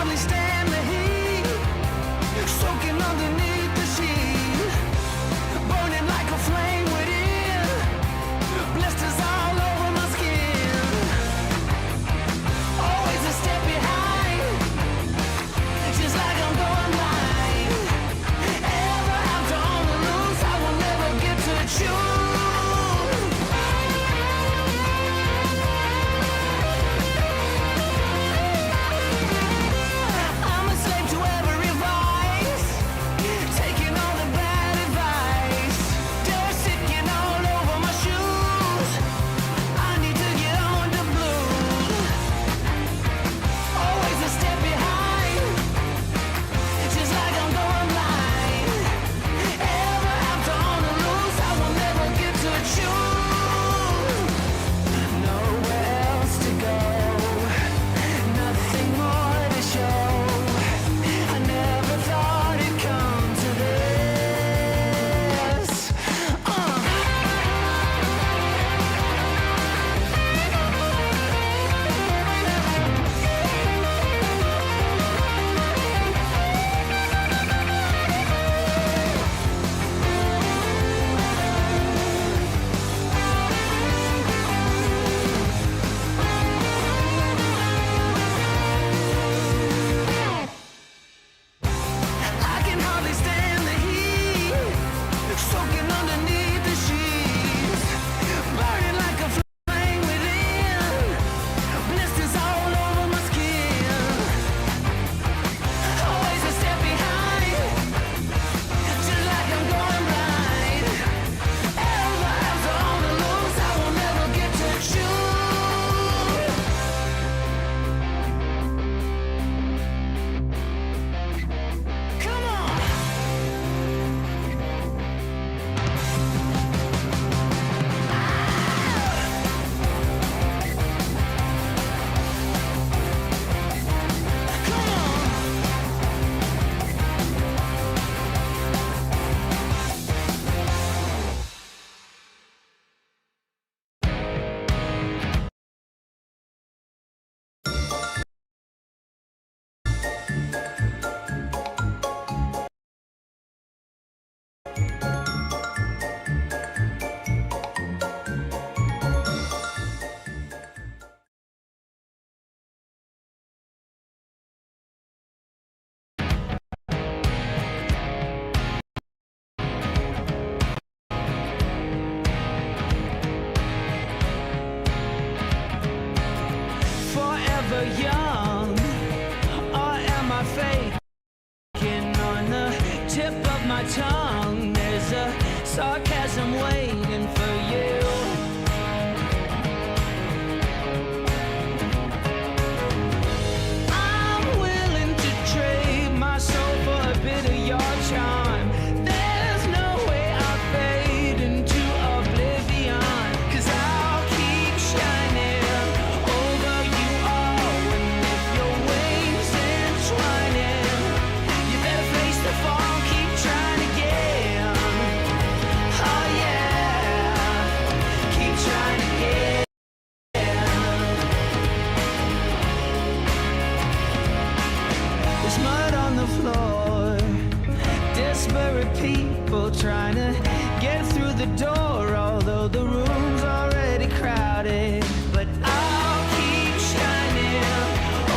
hardly stand the heat, soaking underneath the sheet, burning like a flame within, blisters all over my skin. Always a step behind, just like I'm going blind. Ever out on the loose, I will never get to choose. I'm a slave to every vice, taking all the bad advice. Dust sitting all over my shoes, I need to get on the blues. Always a step behind, just like I'm going blind. Ever out on the loose, I will never get to choose. Nowhere else to go, nothing more to show. I never thought it'd come to this. I can hardly stand the heat, soaking underneath the sheets, burning like a flame within, blisters all over my skin. Always a step behind, just like I'm going blind. Ever out on the loose, I will never get to choose. Come on. Come on. Forever young, or am I faking on the tip of my tongue? There's a sarcasm waiting for you. I'm willing to trade my soul for a bit of your charm. There's no way I'll fade into oblivion, 'cause I'll keep shining over you all. And if your wings entwining, you better face the fall, keep trying again. Oh yeah, keep trying again. There's mud on the floor, desperate people trying to get through the door, although the room's already crowded. But I'll keep shining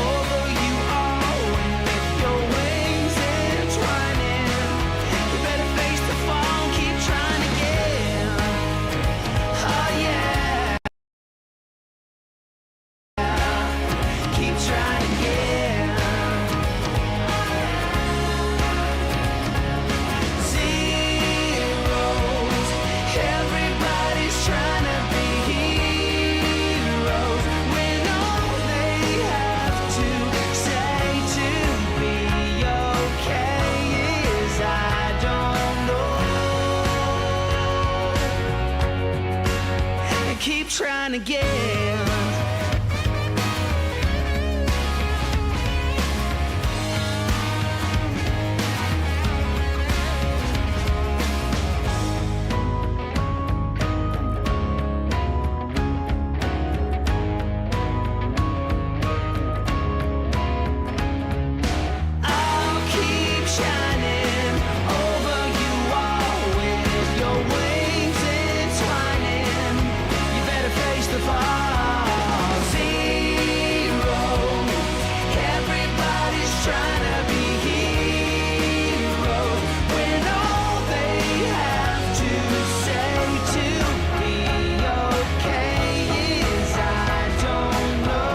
over you all. And if your wings entwining, you better face the fall, keep trying again. Oh yeah, keep trying again. Zeros, everybody's trying to be heroes, when all they have to say to be okay is I don't know. And keep trying again. trying to be heroes when all they have to say to be okay is I don't know.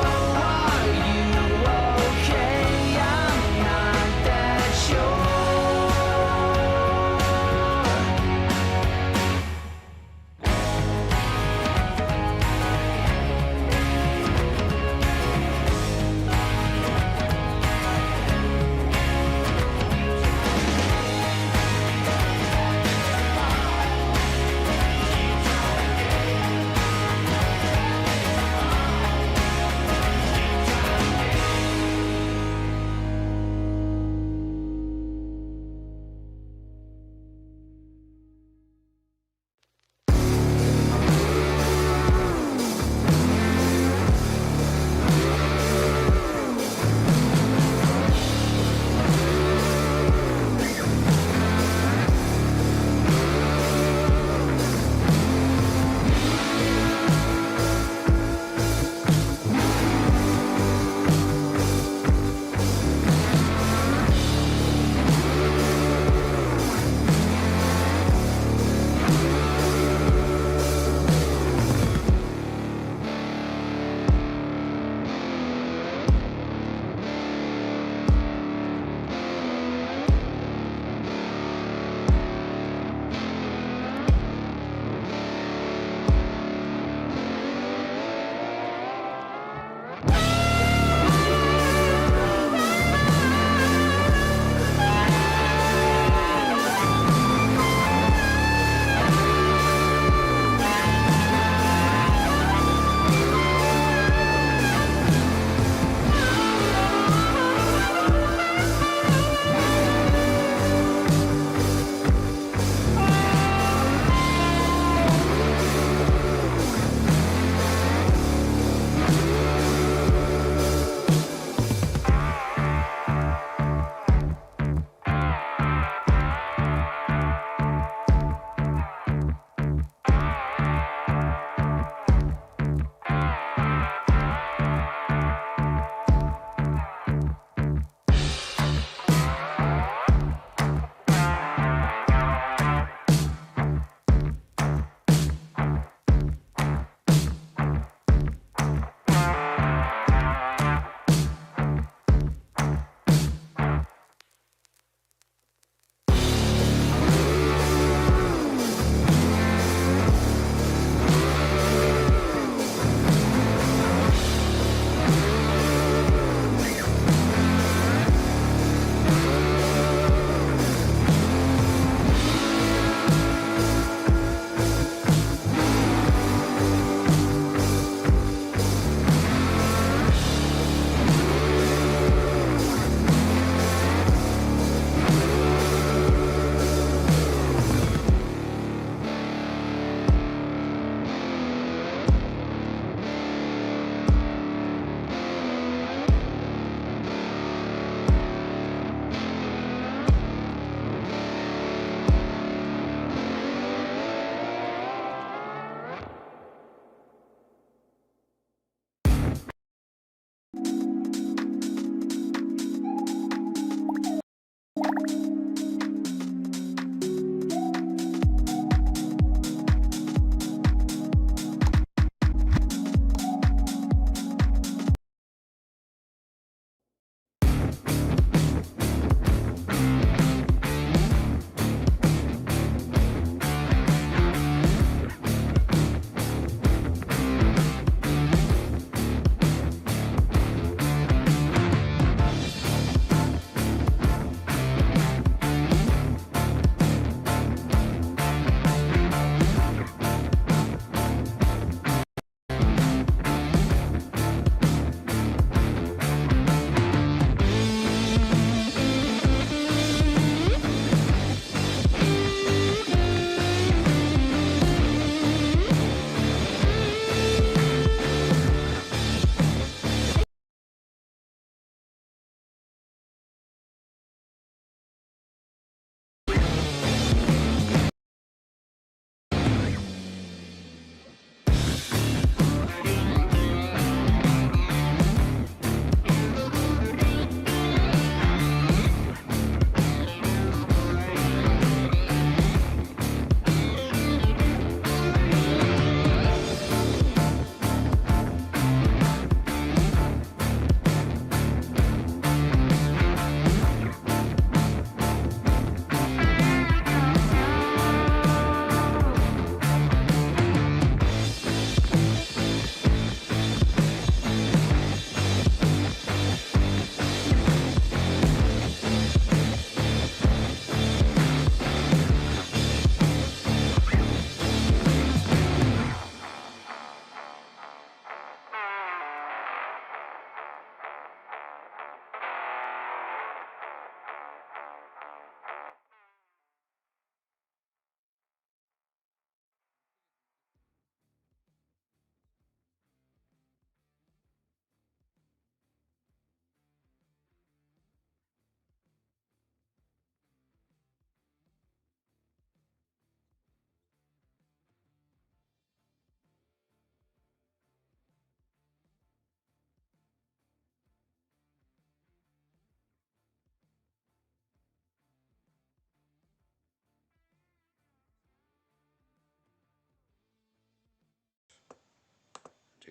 Are you okay? I'm not that sure.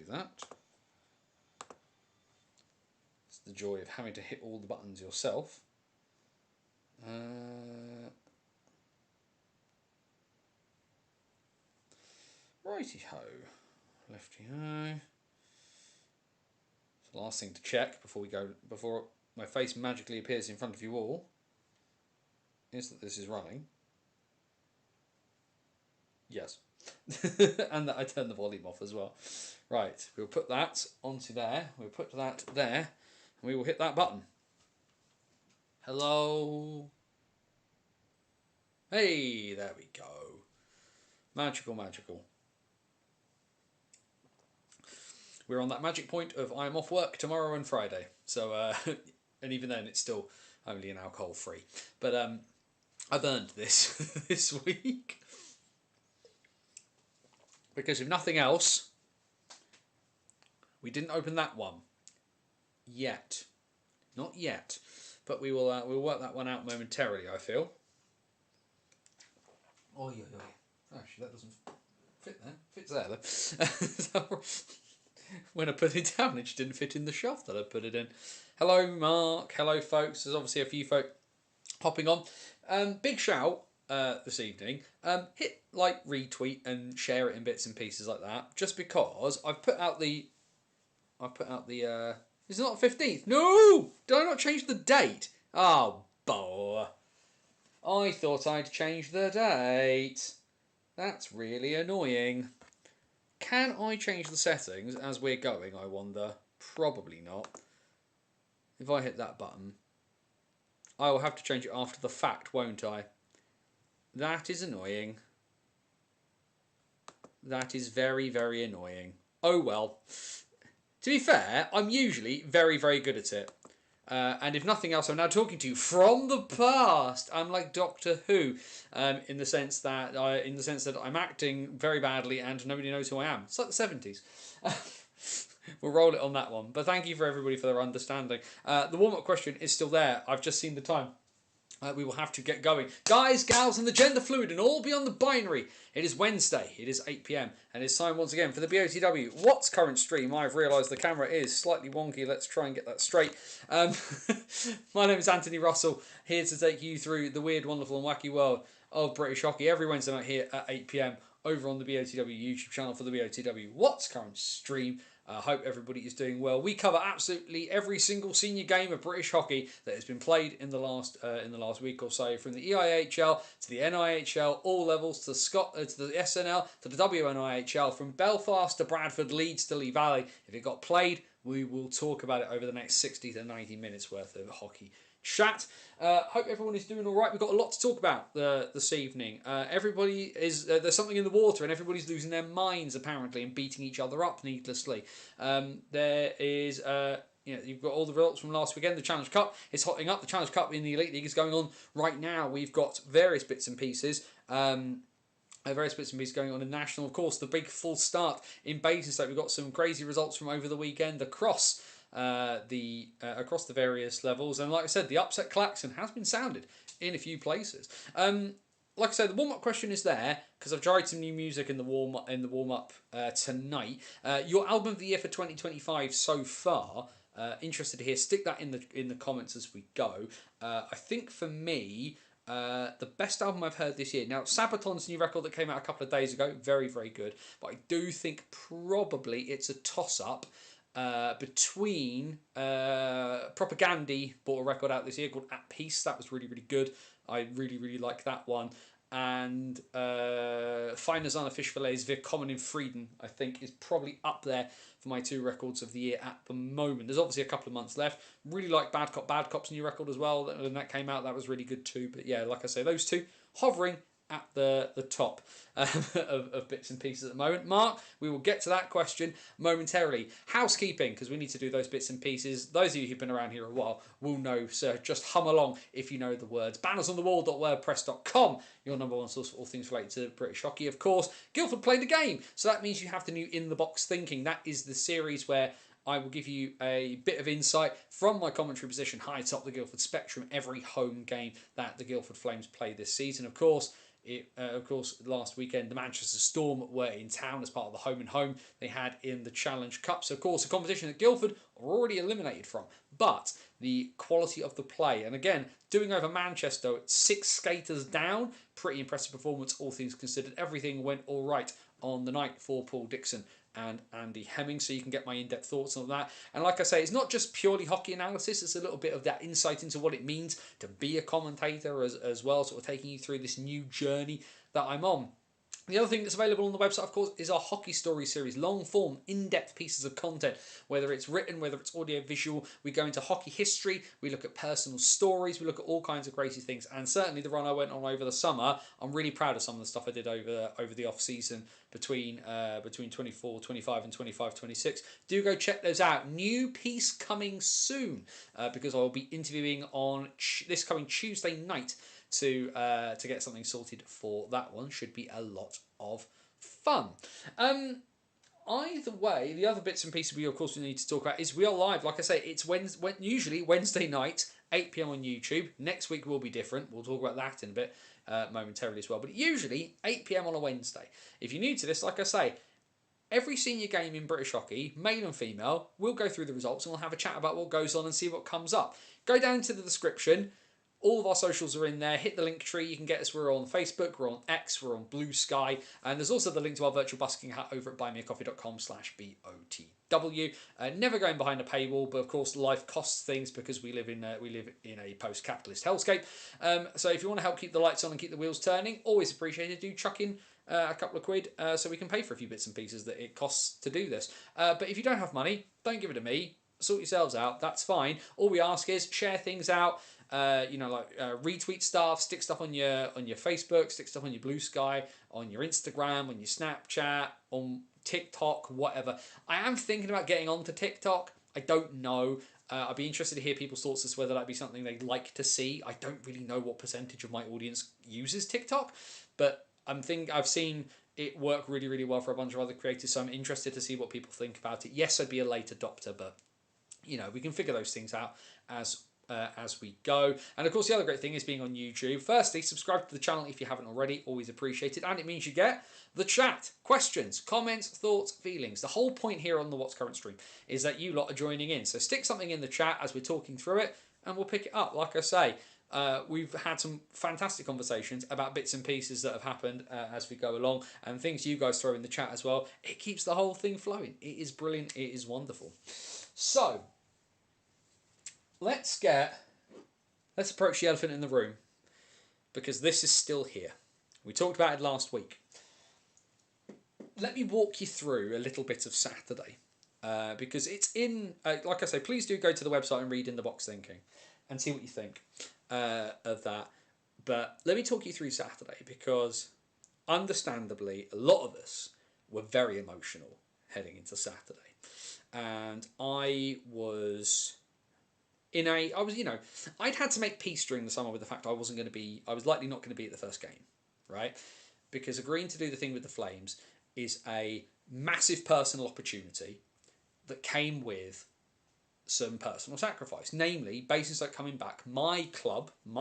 that. It's the joy of having to hit all the buttons yourself. Righty-ho. Lefty-ho. The last thing to check before my face magically appears in front of you all is that this is running. Yes. And that I turned the volume off as well. Right, we'll put that onto there. We'll put that there. And we will hit that button. Hello. Hey, there we go. Magical, magical. We're on that magic point of I'm off work tomorrow and Friday. So, and even then it's still only an alcohol free. But I've earned this this week. Because if nothing else, we didn't open that one. Yet. Not yet. But we will we'll work that one out momentarily, I feel. Oh, yeah. Actually, that doesn't fit there. Fits there, though. When I put it down, it just didn't fit in the shelf that I put it in. Hello, Mark. Hello, folks. There's obviously a few folk hopping on. Big shout this evening. Hit like, retweet, and share it in bits and pieces like that. Just because I've put out the. Is it not 15th? No! Did I not change the date? Oh, boy. I thought I'd changed the date. That's really annoying. Can I change the settings as we're going, I wonder? Probably not. If I hit that button, I will have to change it after the fact, won't I? That is annoying. That is very, very annoying. Oh well. To be fair, I'm usually very, very good at it. And if nothing else, I'm now talking to you from the past. I'm like Doctor Who, in the sense that I'm acting very badly and nobody knows who I am. It's like the 70s. We'll roll it on that one. But thank you for everybody for their understanding. The warm-up question is still there. I've just seen the time. We will have to get going. Guys, gals, and the gender fluid, and all beyond the binary. It is Wednesday. It is 8 PM. And it's time once again for the BOTW. What's current stream? I've realised the camera is slightly wonky. Let's try and get that straight. My name is Anthony Russell, here to take you through the weird, wonderful, and wacky world of British hockey every Wednesday night here at 8 PM over on the BOTW YouTube channel for the BOTW What's Current stream. I hope everybody is doing well. We cover absolutely every single senior game of British hockey that has been played in the last week or so, from the EIHL to the NIHL, all levels, to the SNL to the WNIHL, from Belfast to Bradford, Leeds to Lee Valley. If it got played, we will talk about it over the next 60 to 90 minutes worth of hockey chat. Hope everyone is doing all right. We've got a lot to talk about this evening. Everybody is there's something in the water, and everybody's losing their minds apparently and beating each other up needlessly. There is you've got all the results from last weekend. The Challenge Cup is hotting up. The Challenge Cup in the Elite League is going on right now. We've got various bits and pieces. Various bits and pieces going on in National. Of course, the big full start in Basingstoke. We've got some crazy results from over the weekend across across the various levels, and like I said, the upset klaxon has been sounded in a few places. Like I said, the warm-up question is there because I've tried some new music in the warm-up tonight. Your album of the year for 2025 so far. Interested to hear. Stick that in the comments as we go. I think for me, the best album I've heard this year. Now, Sabaton's new record that came out a couple of days ago, very, very good. But I do think probably it's a toss-up between Propagandhi bought a record out this year called At Peace. That was really, really good. I really, really like that one. And Fine Zana Fish Fillets, Wir Kommen in Frieden, I think is probably up there for my two records of the year at the moment. There's obviously a couple of months left. Really like Bad Cop Bad Cop's new record as well. When that came out, that was really good too. But yeah, like I say, those two hovering at the top of bits and pieces at the moment. Mark, we will get to that question momentarily. Housekeeping, because we need to do those bits and pieces. Those of you who've been around here a while will know, so just hum along if you know the words. Bannersonthewall.wordpress.com, your number one source for all things related to British hockey, of course. Guildford Play the Game, so that means you have the new In the Box Thinking. That is the series where I will give you a bit of insight from my commentary position high atop the Guildford Spectrum every home game that the Guildford Flames play this season. Of course, Of course, last weekend the Manchester Storm were in town as part of the home and home they had in the Challenge Cup. So, of course, a competition that Guildford are already eliminated from. But the quality of the play, and again, doing over Manchester, 6 skaters down, pretty impressive performance, all things considered. Everything went all right on the night for Paul Dixon and Andy Hemming, so you can get my in-depth thoughts on that. And like I say, it's not just purely hockey analysis, it's a little bit of that insight into what it means to be a commentator as well, sort of taking you through this new journey that I'm on. The other thing that's available on the website, of course, is our Hockey Story series, long form, in-depth pieces of content, whether it's written, whether it's audio visual. We go into hockey history, we look at personal stories, we look at all kinds of crazy things, and certainly the run I went on over the summer, I'm really proud of some of the stuff I did over the off-season between 24, 25 and 25, 26. Do go check those out. New piece coming soon, because I will be interviewing on this coming Tuesday night to get something sorted for that one. Should be a lot of fun. Either way, the other bits and pieces we of course we need to talk about is we are live. Like I say, it's usually Wednesday night, 8 p.m. on YouTube. Next week will be different. We'll talk about that in a bit momentarily as well. But usually 8 p.m. on a Wednesday. If you're new to this, like I say, every senior game in British hockey, male and female, we'll go through the results and we'll have a chat about what goes on and see what comes up. Go down to the description. All of our socials are in there. Hit the link tree. You can get us. We're on Facebook, we're on X, we're on Blue Sky. And there's also the link to our virtual busking hat over at buymeacoffee.com/BOTW. Never going behind a paywall, but of course life costs things because we live in a post-capitalist hellscape. So if you want to help keep the lights on and keep the wheels turning, always appreciated. Do chuck in a couple of quid so we can pay for a few bits and pieces that it costs to do this. But if you don't have money, don't give it to me. Sort yourselves out. That's fine. All we ask is share things out. Retweet stuff, stick stuff on your Facebook, stick stuff on your Blue Sky, on your Instagram, on your Snapchat, on TikTok, whatever. I am thinking about getting onto TikTok. I don't know. I'd be interested to hear people's thoughts as to whether that'd be something they'd like to see. I don't really know what percentage of my audience uses TikTok, but I've seen it work really, really well for a bunch of other creators, so I'm interested to see what people think about it. Yes, I'd be a late adopter, but we can figure those things out as we go. And of course, the other great thing is being on YouTube. Firstly, subscribe to the channel if you haven't already. Always appreciated. And it means you get the chat, questions, comments, thoughts, feelings. The whole point here on the What's Current stream is that you lot are joining in. So stick something in the chat as we're talking through it and we'll pick it up. Like I say, we've had some fantastic conversations about bits and pieces that have happened as we go along and things you guys throw in the chat as well. It keeps the whole thing flowing. It is brilliant. It is wonderful. So let's approach the elephant in the room, because this is still here. We talked about it last week. Let me walk you through a little bit of Saturday, because it's in, like I say, please do go to the website and read In the Box Thinking and see what you think of that. But let me talk you through Saturday, because understandably, a lot of us were very emotional heading into Saturday. And I'd had to make peace during the summer with the fact I was likely not going to be at the first game, right? Because agreeing to do the thing with the Flames is a massive personal opportunity that came with some personal sacrifice, namely Basingstoke coming back, my club, and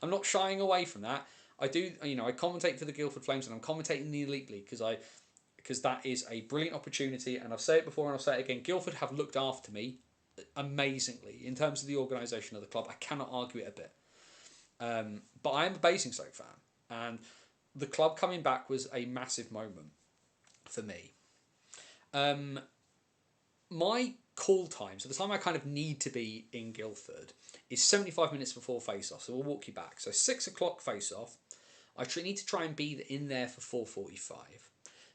I'm not shying away from that. I commentate for the Guildford Flames and I'm commentating in the Elite League because that is a brilliant opportunity, and I've said it before and I'll say it again. Guildford have looked after me amazingly in terms of the organisation of the club. I cannot argue it a bit. But I am a Basingstoke fan, and the club coming back was a massive moment for me. My call time, so the time I kind of need to be in Guildford, is 75 minutes before face-off. So we'll walk you back. So 6 o'clock face-off. I need to try and be in there for 4:45.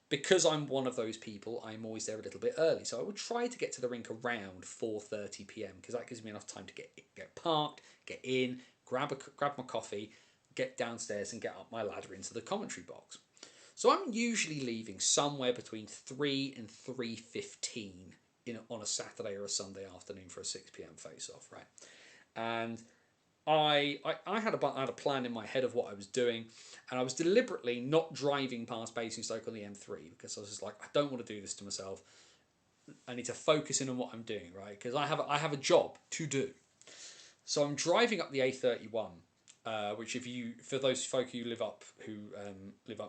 Because I'm one of those people, I'm always there a little bit early. So I would try to get to the rink around 4:30 p.m. because that gives me enough time to get parked, get in, grab my coffee, get downstairs and get up my ladder into the commentary box. So I'm usually leaving somewhere between 3 and 3:15 on a Saturday or a Sunday afternoon for a 6 p.m. face-off, right? And I had a plan in my head of what I was doing, and I was deliberately not driving past Basingstoke on the M3 because I was just like, I don't want to do this to myself. I need to focus in on what I'm doing, right? Because I have a job to do. So I'm driving up the A31 which for those folk who live up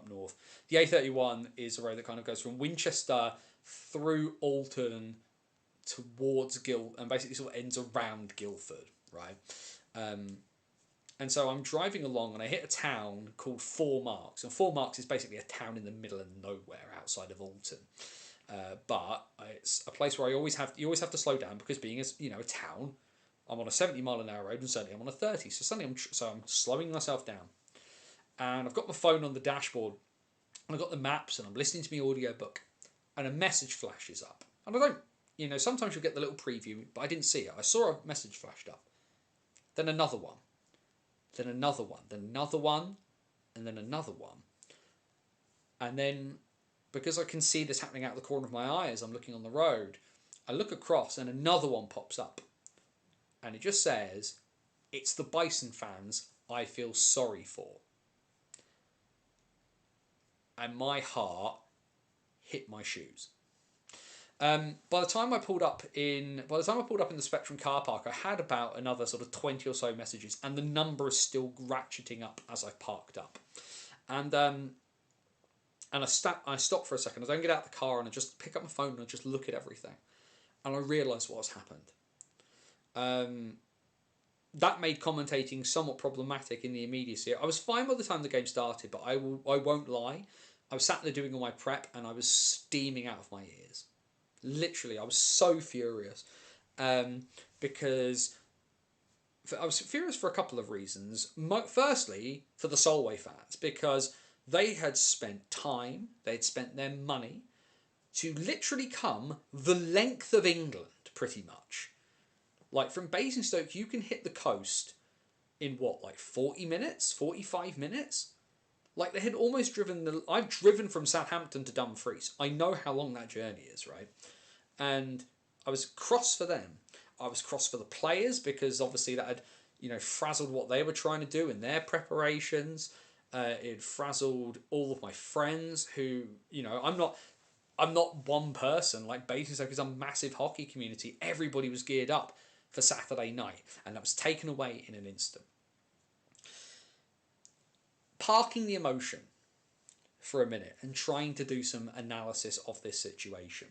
north, the A31 is a road that kind of goes from Winchester through Alton towards and basically sort of ends around Guildford, right? And so I'm driving along and I hit a town called Four Marks. And Four Marks is basically a town in the middle of nowhere outside of Alton. But it's a place where you always have to slow down because being a town, I'm on a 70-mile-an-hour road and suddenly I'm on a 30. So suddenly I'm slowing myself down. And I've got my phone on the dashboard and I've got the maps and I'm listening to my audiobook and a message flashes up. And I don't, sometimes you'll get the little preview, but I didn't see it. I saw a message flashed up. Then another one. Then another one, then another one, and then another one. And then, because I can see this happening out of the corner of my eye as I'm looking on the road, I look across and another one pops up. And it just says, "It's the Bison fans I feel sorry for." And my heart hit my shoes. By the time I pulled up in the Spectrum car park, I had about another sort of 20 or so messages, and the number is still ratcheting up as I parked up. And I stop for a second. I don't get out of the car and I just pick up my phone and I just look at everything, and I realise what has happened. That made commentating somewhat problematic in the immediacy. I was fine by the time the game started, but I won't lie. I was sat there doing all my prep and I was steaming out of my ears. Literally, I was so furious because I was furious for a couple of reasons. Firstly, for the Solway fans, because they had spent time, they'd spent their money to literally come the length of England, pretty much. Like, from Basingstoke, you can hit the coast in 40 minutes, 45 minutes? Like, they had almost I've driven from Southampton to Dumfries. I know how long that journey is, right? And I was cross for them. I was cross for the players because obviously that had, frazzled what they were trying to do in their preparations. It frazzled all of my friends who, I'm not one person. Like, Basingstoke is a massive hockey community. Everybody was geared up for Saturday night, and that was taken away in an instant. Parking the emotion for a minute and trying to do some analysis of this situation.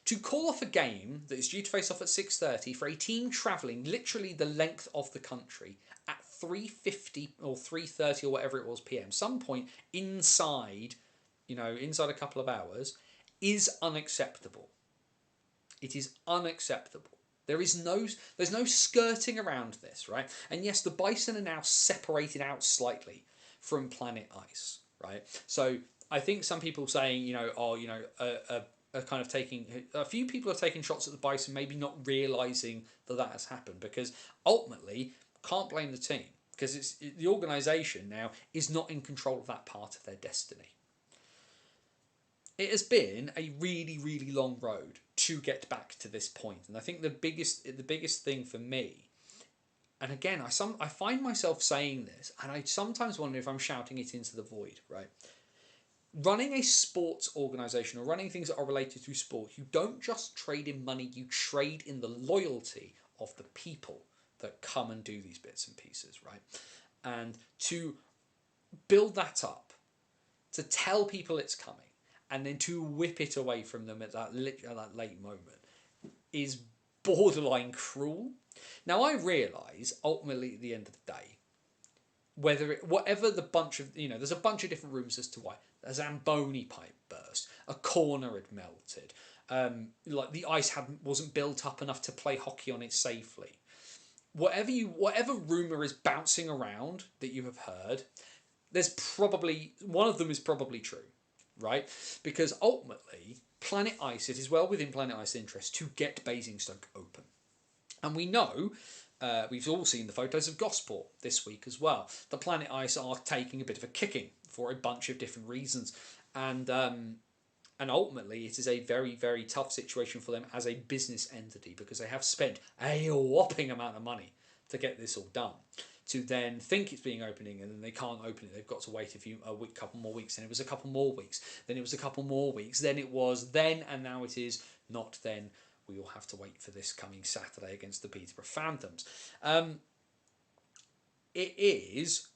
To call off a game that is due to face off at 6:30 for a team travelling literally the length of the country at 3:50 or 3:30 or whatever it was PM, some point inside a couple of hours, is unacceptable. It is unacceptable. There's no skirting around this, right? And yes, the Bison are now separated out slightly from Planet Ice, right? So I think some people saying, a few people are taking shots at the Bison, maybe not realising that has happened, because ultimately can't blame the team, because the organisation now is not in control of that part of their destiny. It has been a really, really long road to get back to this point, and I think the biggest thing for me, and again, I find myself saying this, and I sometimes wonder if I'm shouting it into the void, right? Running a sports organisation or running things that are related to sport, you don't just trade in money, you trade in the loyalty of the people that come and do these bits and pieces, right? And to build that up, to tell people it's coming, and then to whip it away from them at that late moment is borderline cruel. Now, I realise, ultimately, at the end of the day, there's a bunch of different rumours as to why. A Zamboni pipe burst, a corner had melted, the ice wasn't built up enough to play hockey on it safely. Whatever rumour is bouncing around that you have heard, there's probably one of them is probably true, right? Because ultimately, Planet Ice, it is well within Planet Ice's interest to get Basingstoke open, and we know. We've all seen the photos of Gosport this week as well. The Planet Ice are taking a bit of a kicking for a bunch of different reasons, and ultimately it is a very, very tough situation for them as a business entity, because they have spent a whopping amount of money to get this all done. To then think it's being opening and then they can't open it, they've got to wait a couple more weeks, then it was a couple more weeks, then it was a couple more weeks, then it was then, and now it is not then. We will have to wait for this coming Saturday against the Peterborough Phantoms. it is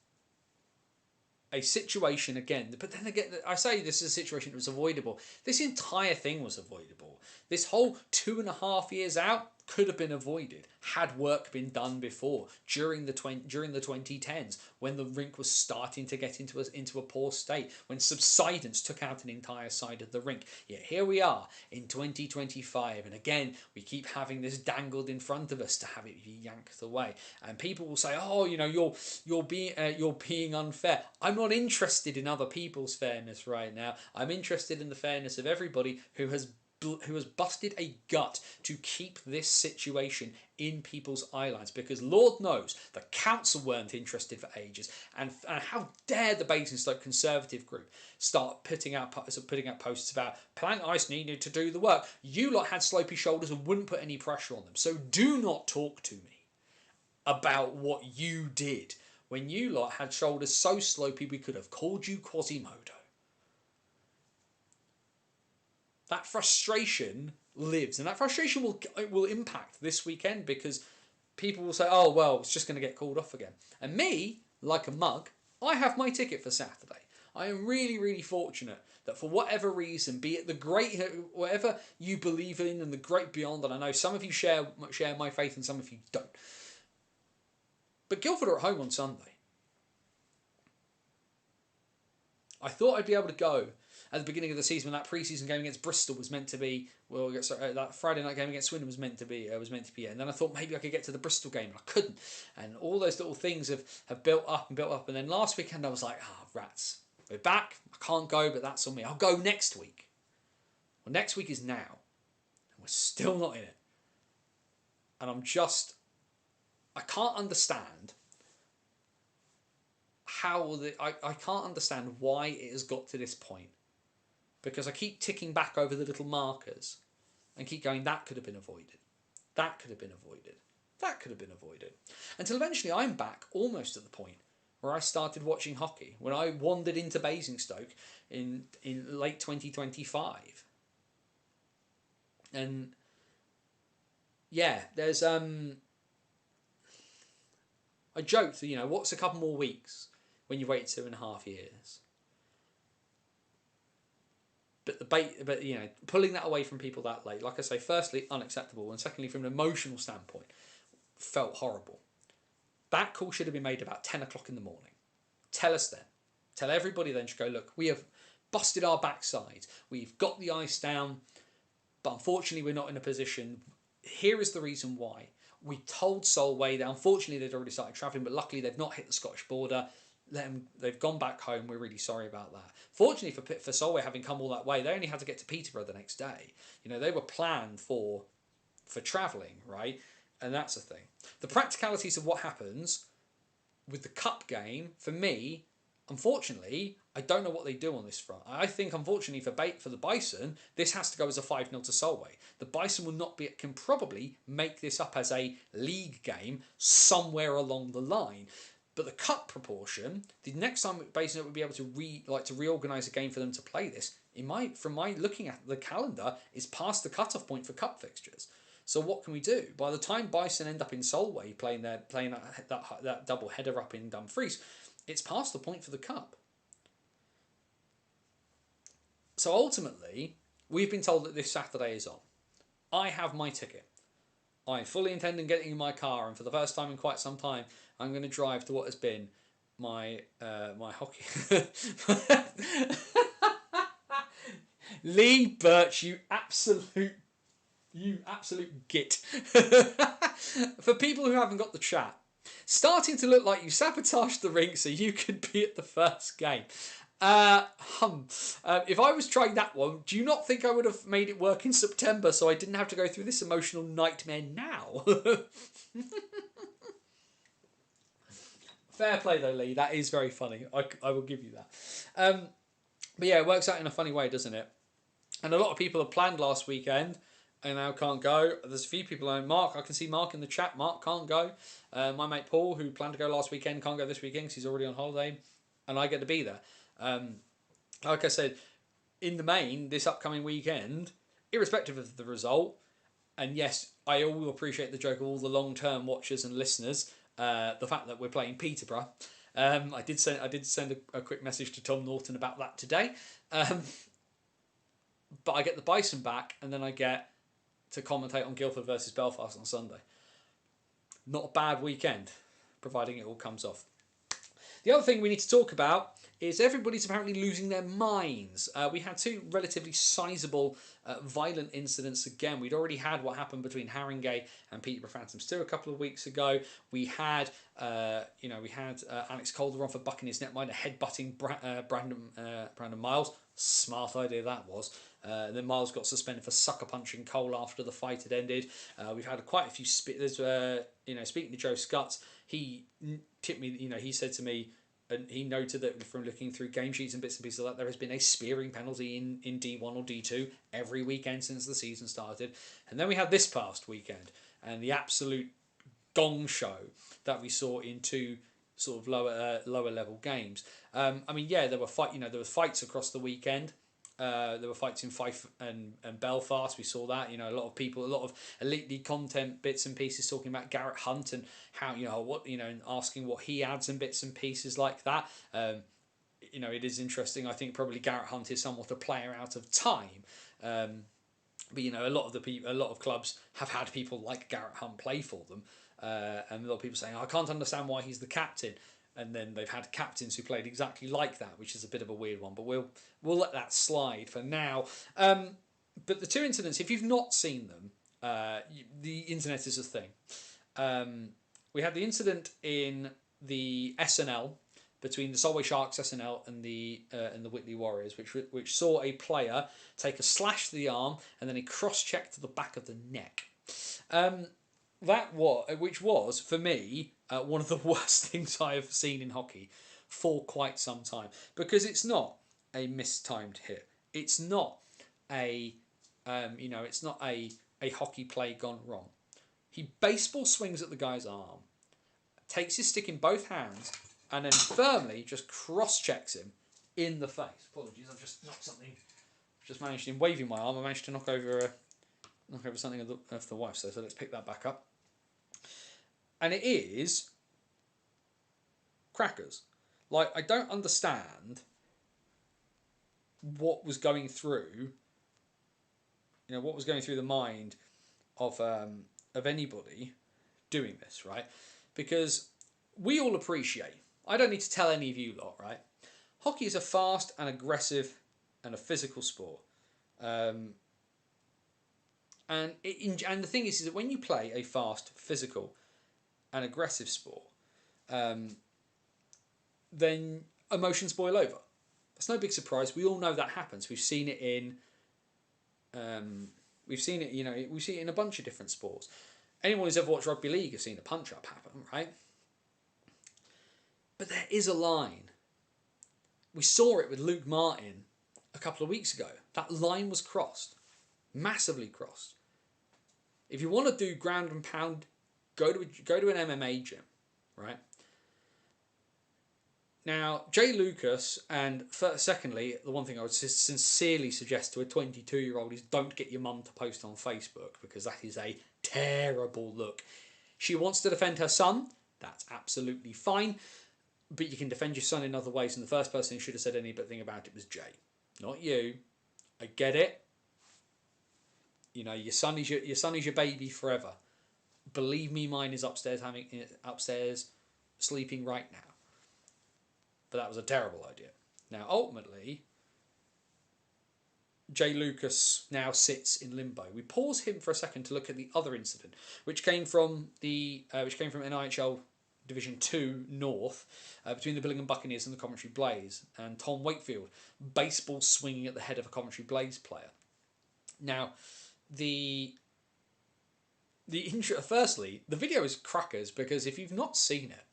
a situation again. But then again, I say this is a situation that was avoidable. This entire thing was avoidable. This whole 2.5 years out could have been avoided had work been done before, during the 2010s, when the rink was starting to get into a poor state, when subsidence took out an entire side of the rink. Yet here we are in 2025, and again we keep having this dangled in front of us to have it be yanked away. And people will say, "Oh, you're being unfair." I'm not interested in other people's fairness right now. I'm interested in the fairness of everybody who has busted a gut to keep this situation in people's eye lines, because Lord knows the council weren't interested for ages, and how dare the Basingstoke Conservative group start putting out posts about Plant Ice needed to do the work. You lot had slopey shoulders and wouldn't put any pressure on them, so do not talk to me about what you did when you lot had shoulders so slopey we could have called you Quasimodo. That frustration lives, and that frustration will impact this weekend, because people will say, "Oh well, it's just going to get called off again." And me, like a mug, I have my ticket for Saturday. I am really, really fortunate that for whatever reason, be it the great, whatever you believe in and the great beyond, and I know some of you share my faith and some of you don't. But Guildford are at home on Sunday. I thought I'd be able to go at the beginning of the season when that pre-season game against Bristol was meant to be, that Friday night game against Swindon was meant to be, and then I thought maybe I could get to the Bristol game, and I couldn't. And all those little things have built up, and then last weekend I was like, rats, we're back, I can't go, but that's on me. I'll go next week. Well, next week is now, and we're still not in it. And I can't understand I can't understand why it has got to this point. Because I keep ticking back over the little markers and keep going, that could have been avoided. That could have been avoided. That could have been avoided. Until eventually I'm back almost at the point where I started watching hockey, when I wandered into Basingstoke in late 2025. And yeah, there's I joked, what's a couple more weeks when you wait 2.5 years? But pulling that away from people that late, like I say, firstly, unacceptable, and secondly, from an emotional standpoint, felt horrible. That call should have been made about 10 o'clock in the morning. Tell us then. Tell everybody then, should go, look, we have busted our backside. We've got the ice down, but unfortunately we're not in a position. Here is the reason why. We told Solway that unfortunately they'd already started travelling, but luckily they've not hit the Scottish border. They've gone back home. We're really sorry about that. Fortunately for Solway, having come all that way, they only had to get to Peterborough the next day. They were planned for travelling, right? And that's the thing. The practicalities of what happens with the cup game, for me, unfortunately, I don't know what they do on this front. I think, unfortunately, for the Bison, this has to go as a 5-0 to Solway. The Bison can probably make this up as a league game somewhere along the line. But the cup proportion, the next time Basingstoke would be able to reorganise a game for them to play this, from my looking at the calendar, is past the cut-off point for cup fixtures. So what can we do? By the time Bison end up in Solway playing that double header up in Dumfries, it's past the point for the cup. So ultimately, we've been told that this Saturday is on. I have my ticket. I fully intend on getting in my car, and for the first time in quite some time, I'm going to drive to what has been my hockey. Lee Birch, you absolute git. For people who haven't got the chat, starting to look like you sabotaged the rink so you could be at the first game. If I was trying that one, do you not think I would have made it work in September so I didn't have to go through this emotional nightmare now? Fair play though, Lee. That is very funny. I will give you that. But yeah, it works out in a funny way, doesn't it? And a lot of people have planned last weekend and now can't go. There's a few people, Mark, I can see Mark in the chat. Mark can't go. My mate Paul, who planned to go last weekend, can't go this weekend because he's already on holiday. And I get to be there. Like I said, in the main, this upcoming weekend, irrespective of the result, and yes, I will appreciate the joke of all the long-term watchers and listeners, the fact that we're playing Peterborough. I did send a quick message to Tom Norton about that today. But I get the Bison back, and then I get to commentate on Guildford versus Belfast on Sunday. Not a bad weekend, providing it all comes off. The other thing we need to talk about is everybody's apparently losing their minds. We had two relatively sizable violent incidents again. We'd already had what happened between Haringey and Peterborough Phantoms 2 a couple of weeks ago. We had, Alex Calderon for bucking his netminder, headbutting Brandon Miles. Smart idea that was. Then Miles got suspended for sucker punching Cole after the fight had ended. We've had quite a few. Speaking to Joe Scutts, he tipped me. He said to me, and he noted that from looking through game sheets and bits and pieces like that, there has been a spearing penalty in D1 or D2 every weekend since the season started. And then we had this past weekend and the absolute gong show that we saw in two sort of lower level games. There were fights across the weekend. There were fights in Fife and Belfast. We saw that. A lot of Elite League content bits and pieces talking about Garrett Hunt and how and asking what he adds and bits and pieces like that. It is interesting. I think probably Garrett Hunt is somewhat a player out of time. But a lot of clubs have had people like Garrett Hunt play for them, and a lot of people saying, I can't understand why he's the captain. And then they've had captains who played exactly like that, which is a bit of a weird one. But we'll let that slide for now. But the two incidents, if you've not seen them, the internet is a thing. We had the incident in the SNL between the Solway Sharks SNL and the Whitley Warriors, which saw a player take a slash to the arm and then a cross check to the back of the neck. Which was for me one of the worst things I have seen in hockey for quite some time, because it's not a mistimed hit. It's not a hockey play gone wrong. He baseball swings at the guy's arm, takes his stick in both hands, and then firmly just cross checks him in the face. Apologies, I've just knocked something. Just managed, in waving my arm, I managed to knock over something of the wife's. So let's pick that back up. And it is crackers. Like, I don't understand what was going through. What was going through the mind of anybody doing this, right? Because we all appreciate. I don't need to tell any of you lot, right? Hockey is a fast and aggressive and a physical sport. And the thing is that when you play a fast, physical, and aggressive sport, then emotions boil over. That's no big surprise. We all know that happens. We've seen it in, we see it in a bunch of different sports. Anyone who's ever watched rugby league has seen a punch up happen, right? But there is a line. We saw it with Luke Martin a couple of weeks ago. That line was crossed, massively crossed. If you want to do ground and pound, go to an MMA gym, right? Now, Jay Lucas, and secondly, the one thing I would sincerely suggest to a 22-year-old is don't get your mum to post on Facebook, because that is a terrible look. She wants to defend her son. That's absolutely fine. But you can defend your son in other ways, and the first person who should have said anything about it was Jay, not you. I get it. Your son is your baby forever. Believe me, mine is upstairs sleeping right now. But that was a terrible idea. Now, ultimately, Jay Lucas now sits in limbo. We pause him for a second to look at the other incident, which came from NIHL Division 2 North, between the Billingham Buccaneers and the Coventry Blaze, and Tom Wakefield baseball swinging at the head of a Coventry Blaze player. Now, firstly, the video is crackers, because if you've not seen it,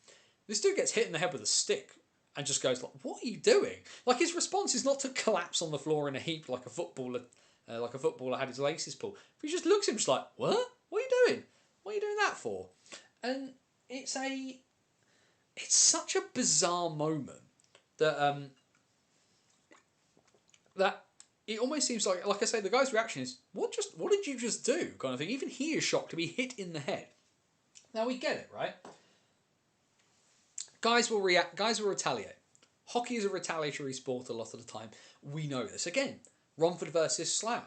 this dude gets hit in the head with a stick and just goes like, "What are you doing?" Like, his response is not to collapse on the floor in a heap like a footballer had his laces pulled. But he just looks at him just like, "What? What are you doing? What are you doing that for?" And it's such a bizarre moment that that it almost seems like I say, the guy's reaction is, what did you just do, kind of thing. Even he is shocked to be hit in the head. Now, we get it, right? Guys will react. Guys will retaliate. Hockey is a retaliatory sport a lot of the time. We know this. Again, Romford versus Slough.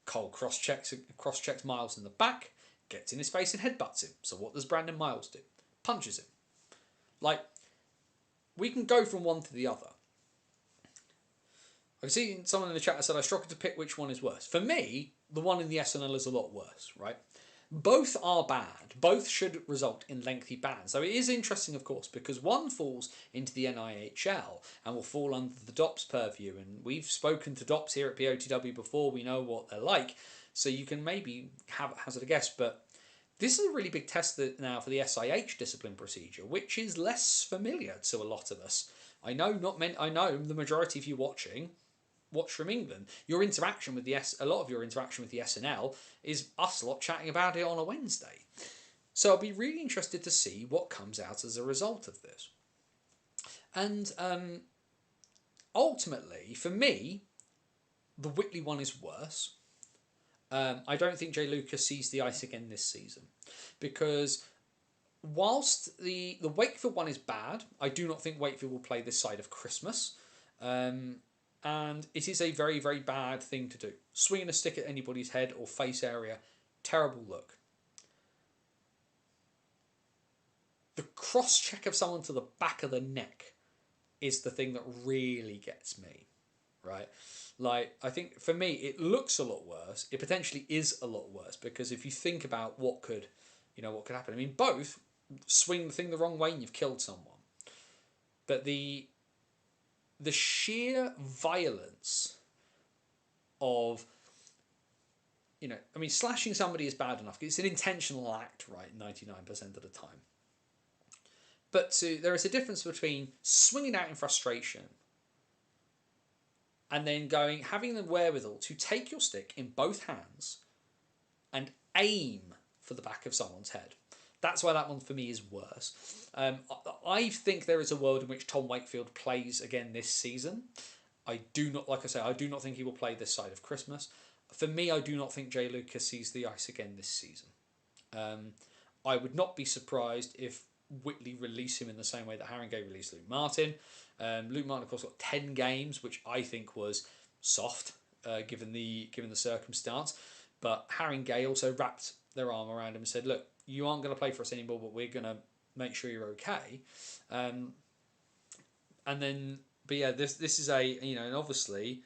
Cole cross-checks Miles in the back, gets in his face and headbutts him. So what does Brandon Miles do? Punches him. Like, we can go from one to the other. I've seen someone in the chat that said I struggle to pick which one is worse. For me, the one in the SNL is a lot worse, right? Both are bad. Both should result in lengthy bans. So it is interesting, of course, because one falls into the NIHL and will fall under the DOPS purview. And we've spoken to DOPS here at POTW before. We know what they're like. So you can maybe hazard a guess. But this is a really big test now for the SIH discipline procedure, which is less familiar to a lot of us. I know the majority of you watch from England. Your interaction with a lot of your interaction with the SNL is us lot chatting about it on a Wednesday. So I'll be really interested to see what comes out as a result of this. And ultimately, for me, the Whitley one is worse. I don't think Jay Lucas sees the ice again this season, because whilst the Wakefield one is bad, I do not think Wakefield will play this side of Christmas. And it is a very, very bad thing to do. Swinging a stick at anybody's head or face area, terrible look. The cross-check of someone to the back of the neck is the thing that really gets me, right? Like, I think for me, it looks a lot worse. It potentially is a lot worse, because if you think about what could happen. I mean, both swing the thing the wrong way and you've killed someone. But the sheer violence of, slashing somebody is bad enough. It's an intentional act, right, 99% of the time. But there is a difference between swinging out in frustration and then having the wherewithal to take your stick in both hands and aim for the back of someone's head. That's why that one for me is worse. I think there is a world in which Tom Wakefield plays again this season. I do not think he will play this side of Christmas. For me, I do not think Jay Lucas sees the ice again this season. I would not be surprised if Whitley release him in the same way that Haringey released Luke Martin. Luke Martin, of course, got 10 games, which I think was soft, given the circumstance. But Haringey also wrapped their arm around him and said, look, you aren't going to play for us anymore, but we're going to make sure you're okay. This is and obviously,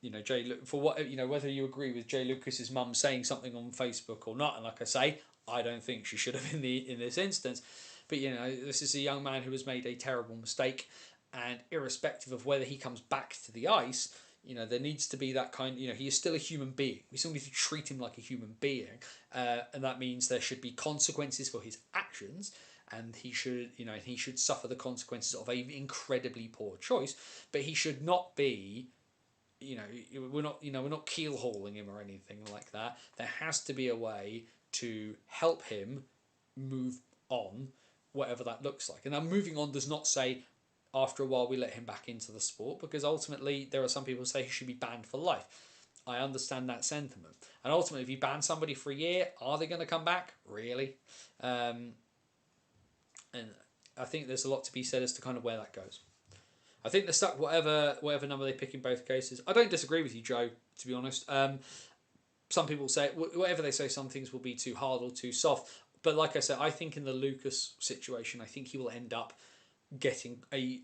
whether you agree with Jay Lucas's mum saying something on Facebook or not, and like I say, I don't think she should have in this instance, but this is a young man who has made a terrible mistake, and irrespective of whether he comes back to the ice, there needs to be that kind. He is still a human being. We still need to treat him like a human being, and that means there should be consequences for his actions, and he should suffer the consequences of an incredibly poor choice. But he should not be. We're not keel hauling him or anything like that. There has to be a way to help him move on, whatever that looks like. And now moving on does not say, after a while we let him back into the sport, because ultimately there are some people who say he should be banned for life. I understand that sentiment. And ultimately, if you ban somebody for a year, are they going to come back? Really? And I think there's a lot to be said as to kind of where that goes. I think they're stuck whatever number they pick in both cases. I don't disagree with you, Joe, to be honest. Some people say, whatever they say, some things will be too hard or too soft. But like I said, I think in the Lucas situation, I think he will end up getting I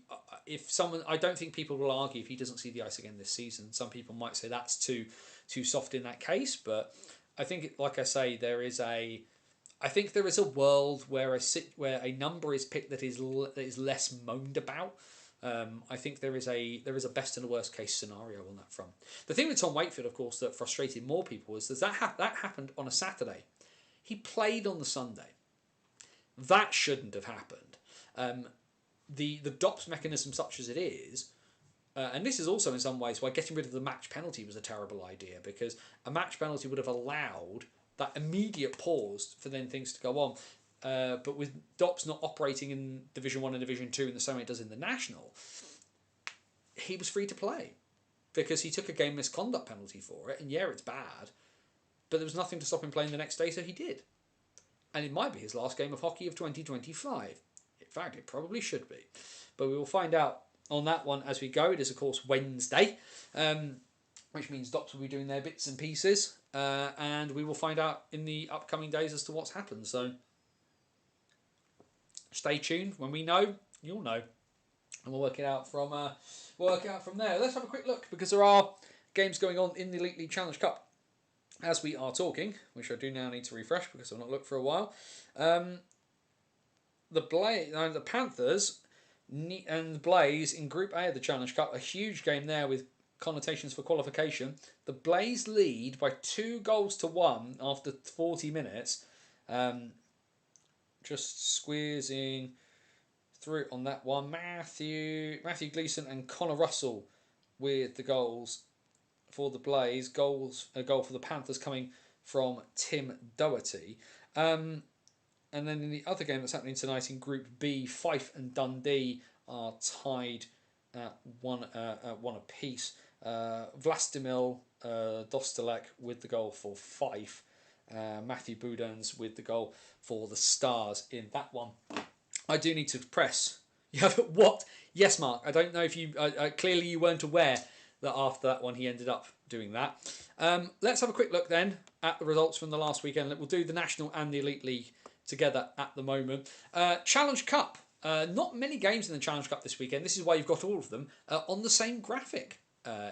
don't think people will argue if he doesn't see the ice again this season. Some people might say that's too soft in that case, but I think, like I say, there is a world where a number is picked that is less moaned about. I think there is a best and a worst case scenario on that front. The thing with Tom Wakefield, of course, that frustrated more people is that happened on a Saturday. He played on the Sunday. That shouldn't have happened. The DOPS mechanism, such as it is, and this is also in some ways why getting rid of the match penalty was a terrible idea, because a match penalty would have allowed that immediate pause for then things to go on. But with DOPS not operating in Division 1 and Division 2 in the same way it does in the National, he was free to play because he took a game misconduct penalty for it, and yeah, it's bad, but there was nothing to stop him playing the next day, so he did. And it might be his last game of hockey of 2025. fact, it probably should be. But we will find out on that one as we go. It is, of course, Wednesday, which means Docs will be doing their bits and pieces. And we will find out in the upcoming days as to what's happened. So stay tuned. When we know, you'll know. And we'll work it out from there. Let's have a quick look, because there are games going on in the Elite League Challenge Cup as we are talking, which I do now need to refresh because I've not looked for a while. The Panthers and the Blaze in Group A of the Challenge Cup, a huge game there with connotations for qualification. The Blaze lead by 2-1 after 40 minutes. Just squeezing through on that one. Matthew Gleeson and Connor Russell with the goals for the Blaze. A goal for the Panthers coming from Tim Doherty. And then in the other game that's happening tonight in Group B, Fife and Dundee are tied at one apiece. Vlastimil Dostalek with the goal for Fife. Matthew Boudins with the goal for the Stars in that one. I do need to press. Yeah, what? Yes, Mark. I don't know if you... clearly you weren't aware that after that one he ended up doing that. Let's have a quick look then at the results from the last weekend. We'll do the National and the Elite League together at the moment. Challenge Cup. Not many games in the Challenge Cup this weekend. This is why you've got all of them on the same graphic.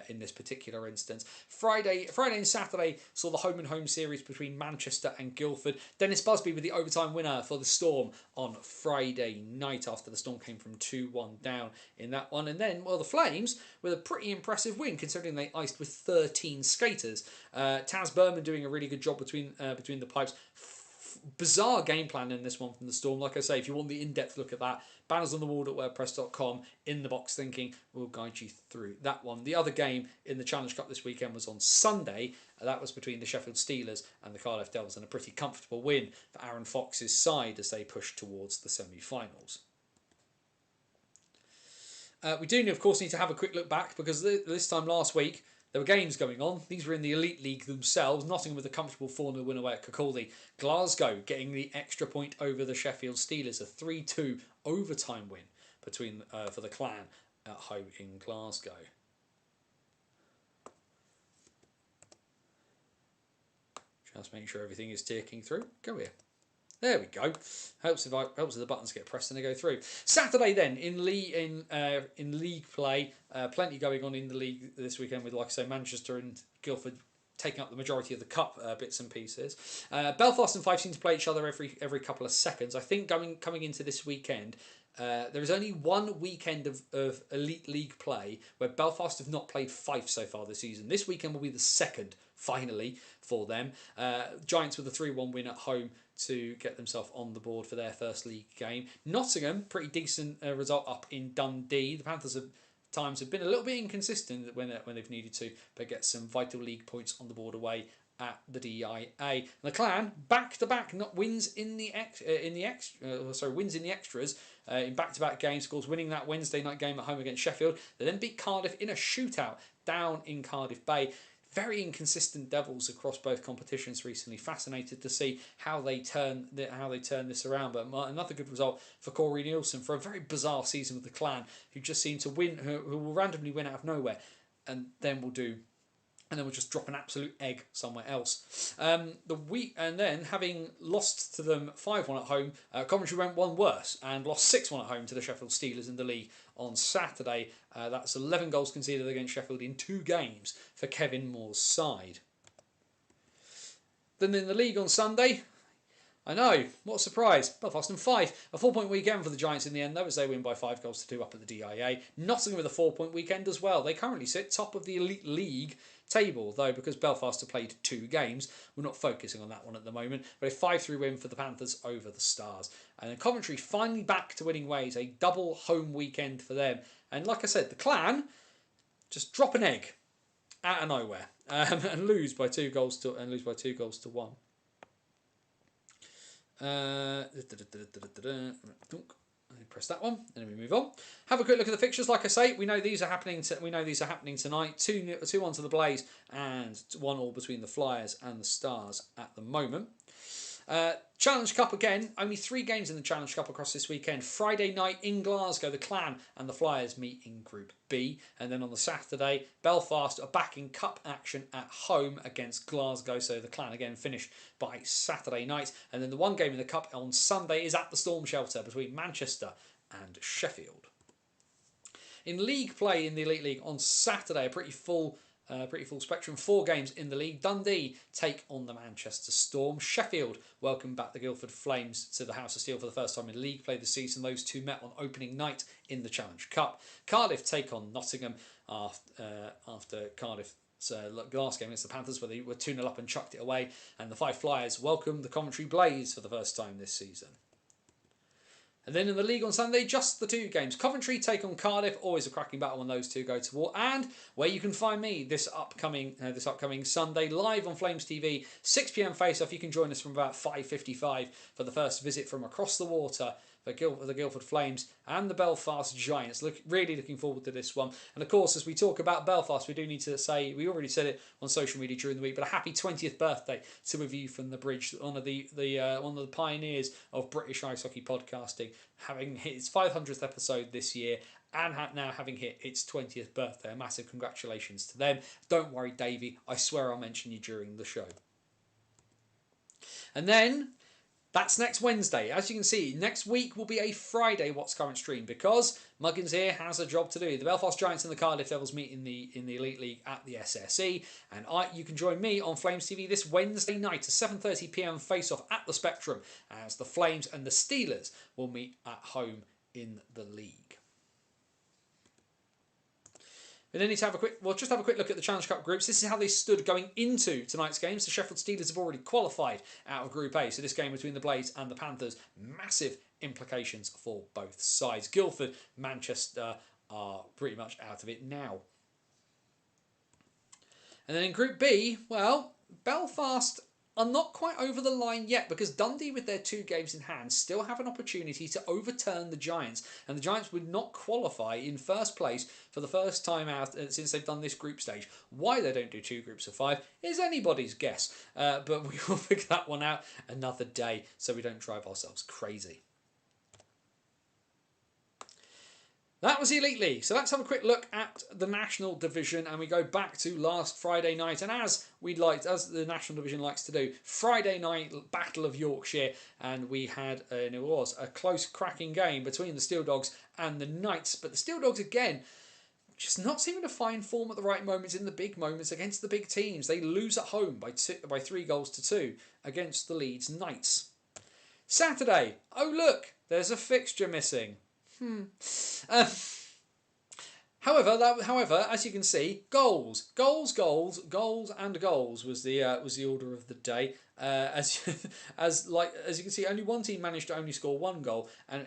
In this particular instance, Friday and Saturday saw the home and home series between Manchester and Guildford. Dennis Busby with the overtime winner for the Storm on Friday night after the Storm came from 2-1 down in that one. And then, the Flames with a pretty impressive win considering they iced with 13 skaters. Taz Berman doing a really good job between the pipes. Bizarre game plan in this one from the Storm. Like I say, if you want the in-depth look at that, bannersonthewall.wordpress.com, in the box thinking, will guide you through that one. The other game in the Challenge Cup this weekend was on Sunday. That was between the Sheffield Steelers and the Cardiff Devils, and a pretty comfortable win for Aaron Fox's side as they push towards the semi-finals. We do, of course, need to have a quick look back, because this time last week there were games going on. These were in the Elite League themselves. Nottingham with a comfortable 4-0 win away at Kirkcaldy. Glasgow getting the extra point over the Sheffield Steelers. A 3-2 overtime win for the Clan at home in Glasgow. Just make sure everything is ticking through. Go here. There we go. Helps if the buttons get pressed and they go through. Saturday then in league play, plenty going on in the league this weekend with, like I say, Manchester and Guildford taking up the majority of the cup bits and pieces. Belfast and Fife seem to play each other every couple of seconds. I think coming into this weekend, there is only one weekend of Elite League play where Belfast have not played Fife so far this season. This weekend will be the second, finally, for them. Giants with a 3-1 win at home to get themselves on the board for their first league game. Nottingham, pretty decent result up in Dundee. The Panthers have been a little bit inconsistent when they've needed to, but get some vital league points on the board away at the DIA. And the Clan back-to-back wins in the extras in back-to-back games. Of course, winning that Wednesday night game at home against Sheffield. They then beat Cardiff in a shootout down in Cardiff Bay. Very inconsistent Devils across both competitions recently. Fascinated to see how they turn this around. But another good result for Corey Nielsen for a very bizarre season with the Clan, who just seem to win, who will randomly win out of nowhere, and then we'll just drop an absolute egg somewhere else. And then having lost to them 5-1 at home, Coventry went one worse and lost 6-1 at home to the Sheffield Steelers in the league on Saturday. That's 11 goals conceded against Sheffield in 2 games for Kevin Moore's side. Then in the league on Sunday, I know, what a surprise. Belfast and Fife. A 4-point weekend for the Giants in the end, though, as they win by 5-2 up at the DIA. Nottingham with a 4-point weekend as well. They currently sit top of the Elite League table, though, because Belfast have played 2 games. We're not focusing on that one at the moment. But a 5-3 win for the Panthers over the Stars. And then Coventry finally back to winning ways. A double home weekend for them. And like I said, the Clan just drop an egg out of nowhere and lose by 2 goals to 1. Press that one, and then we move on. Have a quick look at the fixtures. Like I say, we know these are happening. We know these are happening tonight. 2-1 to the Blaze, and 1-1 between the Flyers and the Stars at the moment. Challenge Cup again, only 3 games in the Challenge Cup across this weekend. Friday night in Glasgow, the Clan and the Flyers meet in Group B. And then on the Saturday, Belfast are back in cup action at home against Glasgow. So the Clan again finish by Saturday night. And then the one game in the Cup on Sunday is at the Storm Shelter between Manchester and Sheffield. In league play in the Elite League on Saturday, a pretty full spectrum. 4 games in the league. Dundee take on the Manchester Storm. Sheffield welcome back the Guildford Flames to the House of Steel for the first time in league play this season. Those two met on opening night in the Challenge Cup. Cardiff take on Nottingham after Cardiff's last game against the Panthers, where they were 2-0 up and chucked it away. And the 5 Flyers welcome the Coventry Blaze for the first time this season. And then in the league on Sunday, just the 2 games. Coventry take on Cardiff, always a cracking battle when those two go to war. And where you can find me this upcoming Sunday, live on Flames TV, 6 p.m. face-off. You can join us from about 5:55 for the first visit from across the water for the Guildford Flames and the Belfast Giants. Really looking forward to this one. And of course, as we talk about Belfast, we do need to say, we already said it on social media during the week, but a happy 20th birthday to A View from the Bridge, one of the pioneers of British ice hockey podcasting, having hit its 500th episode this year and now having hit its 20th birthday. A massive congratulations to them. Don't worry, Davey, I swear I'll mention you during the show. And then that's next Wednesday. As you can see, next week will be a Friday What's Current stream because Muggins here has a job to do. The Belfast Giants and the Cardiff Devils meet in the Elite League at the SSE, and you can join me on Flames TV this Wednesday night at 7:30 p.m. face-off at the Spectrum as the Flames and the Steelers will meet at home in the league. We then need to have a quick look at the Challenge Cup groups. This is how they stood going into tonight's games. The Sheffield Steelers have already qualified out of Group A, so this game between the Blaze and the Panthers, massive implications for both sides. Guildford, Manchester are pretty much out of it now. And then in Group B, well, Belfast are not quite over the line yet because Dundee, with their 2 games in hand, still have an opportunity to overturn the Giants, and the Giants would not qualify in first place for the first time out since they've done this group stage. Why they don't do 2 groups of 5 is anybody's guess, but we will figure that one out another day so we don't drive ourselves crazy. That was the Elite League. So let's have a quick look at the National Division, and we go back to last Friday night. And as the National Division likes to do, Friday night Battle of Yorkshire, and we had and it was a close, cracking game between the Steel Dogs and the Knights. But the Steel Dogs again, just not seeming to find form at the right moments in the big moments against the big teams. They lose at home by 3-2 against the Leeds Knights. Saturday, oh look, there's a fixture missing. However, as you can see, goals and goals was the order of the day. As you can see, only one team managed to only score 1 goal, and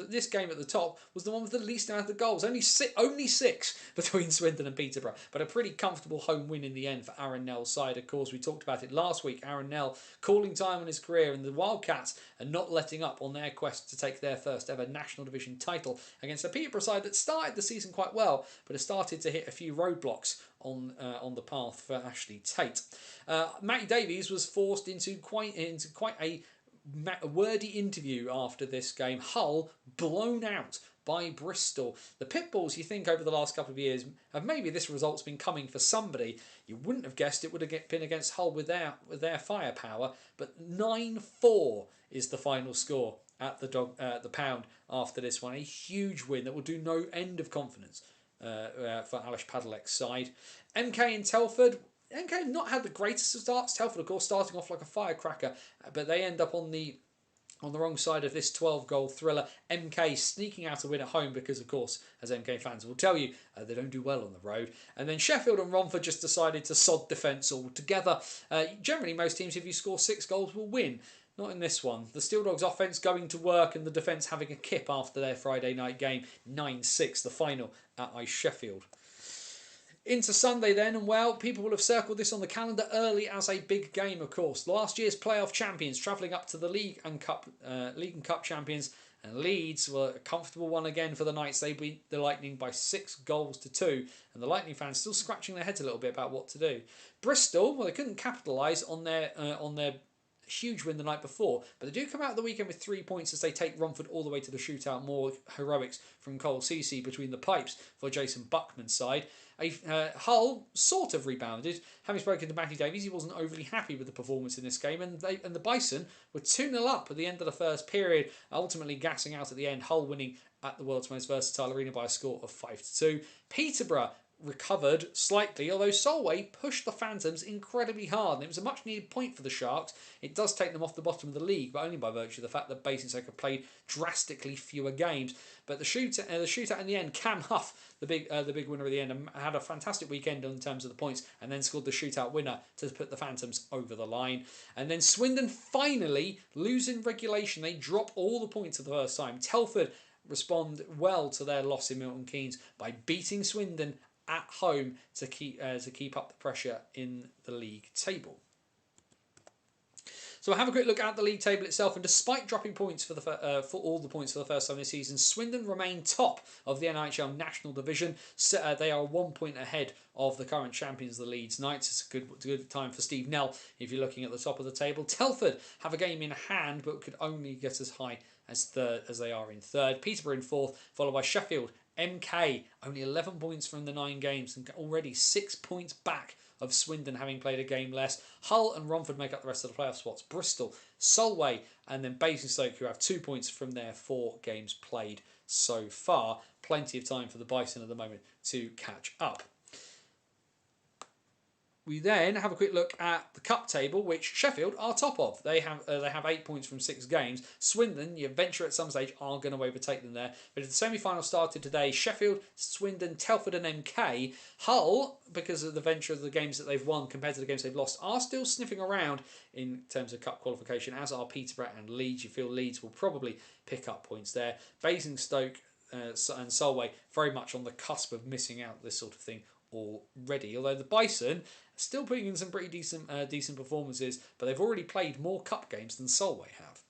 this game at the top was the one with the least amount of goals. Only 6 between Swindon and Peterborough, but a pretty comfortable home win in the end for Aaron Nell's side. Of course, we talked about it last week. Aaron Nell calling time on his career, and the Wildcats are not letting up on their quest to take their first ever National Division title against a Peterborough side that started the season quite well, but has started to hit a few roadblocks on the path for Ashley Tate. Matty Davies was forced into quite a wordy interview after this game. Hull blown out by Bristol. The Pitbulls, you think over the last couple of years, have maybe this result's been coming for somebody. You wouldn't have guessed it would have been against Hull with their firepower, but 9-4 is the final score at the Pound after this one. A huge win that will do no end of confidence for Alish Padalek's side. MK and Telford. MK have not had the greatest of starts. Telford, of course, starting off like a firecracker, but they end up on the wrong side of this 12-goal thriller. MK sneaking out a win at home because, of course, as MK fans will tell you, they don't do well on the road. And then Sheffield and Romford just decided to sod defence altogether. Generally, most teams, if you score 6 goals, will win. Not in this one. The Steel Dogs offence going to work and the defence having a kip after their Friday night game. 9-6, the final at Ice Sheffield. Into Sunday then, and well, people will have circled this on the calendar early as a big game, of course. Last year's playoff champions travelling up to the League and Cup champions, and Leeds were a comfortable one again for the Knights. They beat the Lightning by 6-2, and the Lightning fans still scratching their heads a little bit about what to do. Bristol, well, they couldn't capitalise on their huge win the night before, but they do come out of the weekend with 3 points as they take Romford all the way to the shootout. More heroics from Cole Ceci between the pipes for Jason Buckman's side. Hull sort of rebounded. Having spoken to Matty Davies, he wasn't overly happy with the performance in this game, and the Bison were 2-0 up at the end of the first period, ultimately gassing out at the end. Hull winning at the world's most versatile arena by a score of 5-2. Peterborough recovered slightly, although Solway pushed the Phantoms incredibly hard, and it was a much needed point for the Sharks. It does take them off the bottom of the league, but only by virtue of the fact that Basingstoke have played drastically fewer games. But the shootout in the end, Cam Huff, the big winner at the end, had a fantastic weekend in terms of the points, and then scored the shootout winner to put the Phantoms over the line. And then Swindon finally losing regulation. They drop all the points for the first time. Telford respond well to their loss in Milton Keynes by beating Swindon at home to keep up the pressure in the league table. So we'll have a quick look at the league table itself, and despite dropping points for all the points for the first time this season, Swindon remain top of the NIHL National Division. So, they are 1 point ahead of the current champions, the Leeds Knights. It's a good time for Steve Nell if you're looking at the top of the table. Telford have a game in hand, but could only get as high as third as they are in third. Peterborough in fourth, followed by Sheffield. MK only 11 points from the 9 games and already 6 points back of Swindon, having played a game less. Hull and Romford make up the rest of the playoff spots. Bristol, Solway, and then Basingstoke, who have 2 points from their 4 games played so far. Plenty of time for the Bison at the moment to catch up. We then have a quick look at the cup table, which Sheffield are top of. They have 8 points from 6 games. Swindon, you venture at some stage, are going to overtake them there. But if the semi-final started today, Sheffield, Swindon, Telford and MK. Hull, because of the venture of the games that they've won compared to the games they've lost, are still sniffing around in terms of cup qualification, as are Peterborough and Leeds. You feel Leeds will probably pick up points there. Basingstoke and Solway very much on the cusp of missing out this sort of thing already, although the Bison still putting in some pretty decent performances, but they've already played more cup games than Solway have.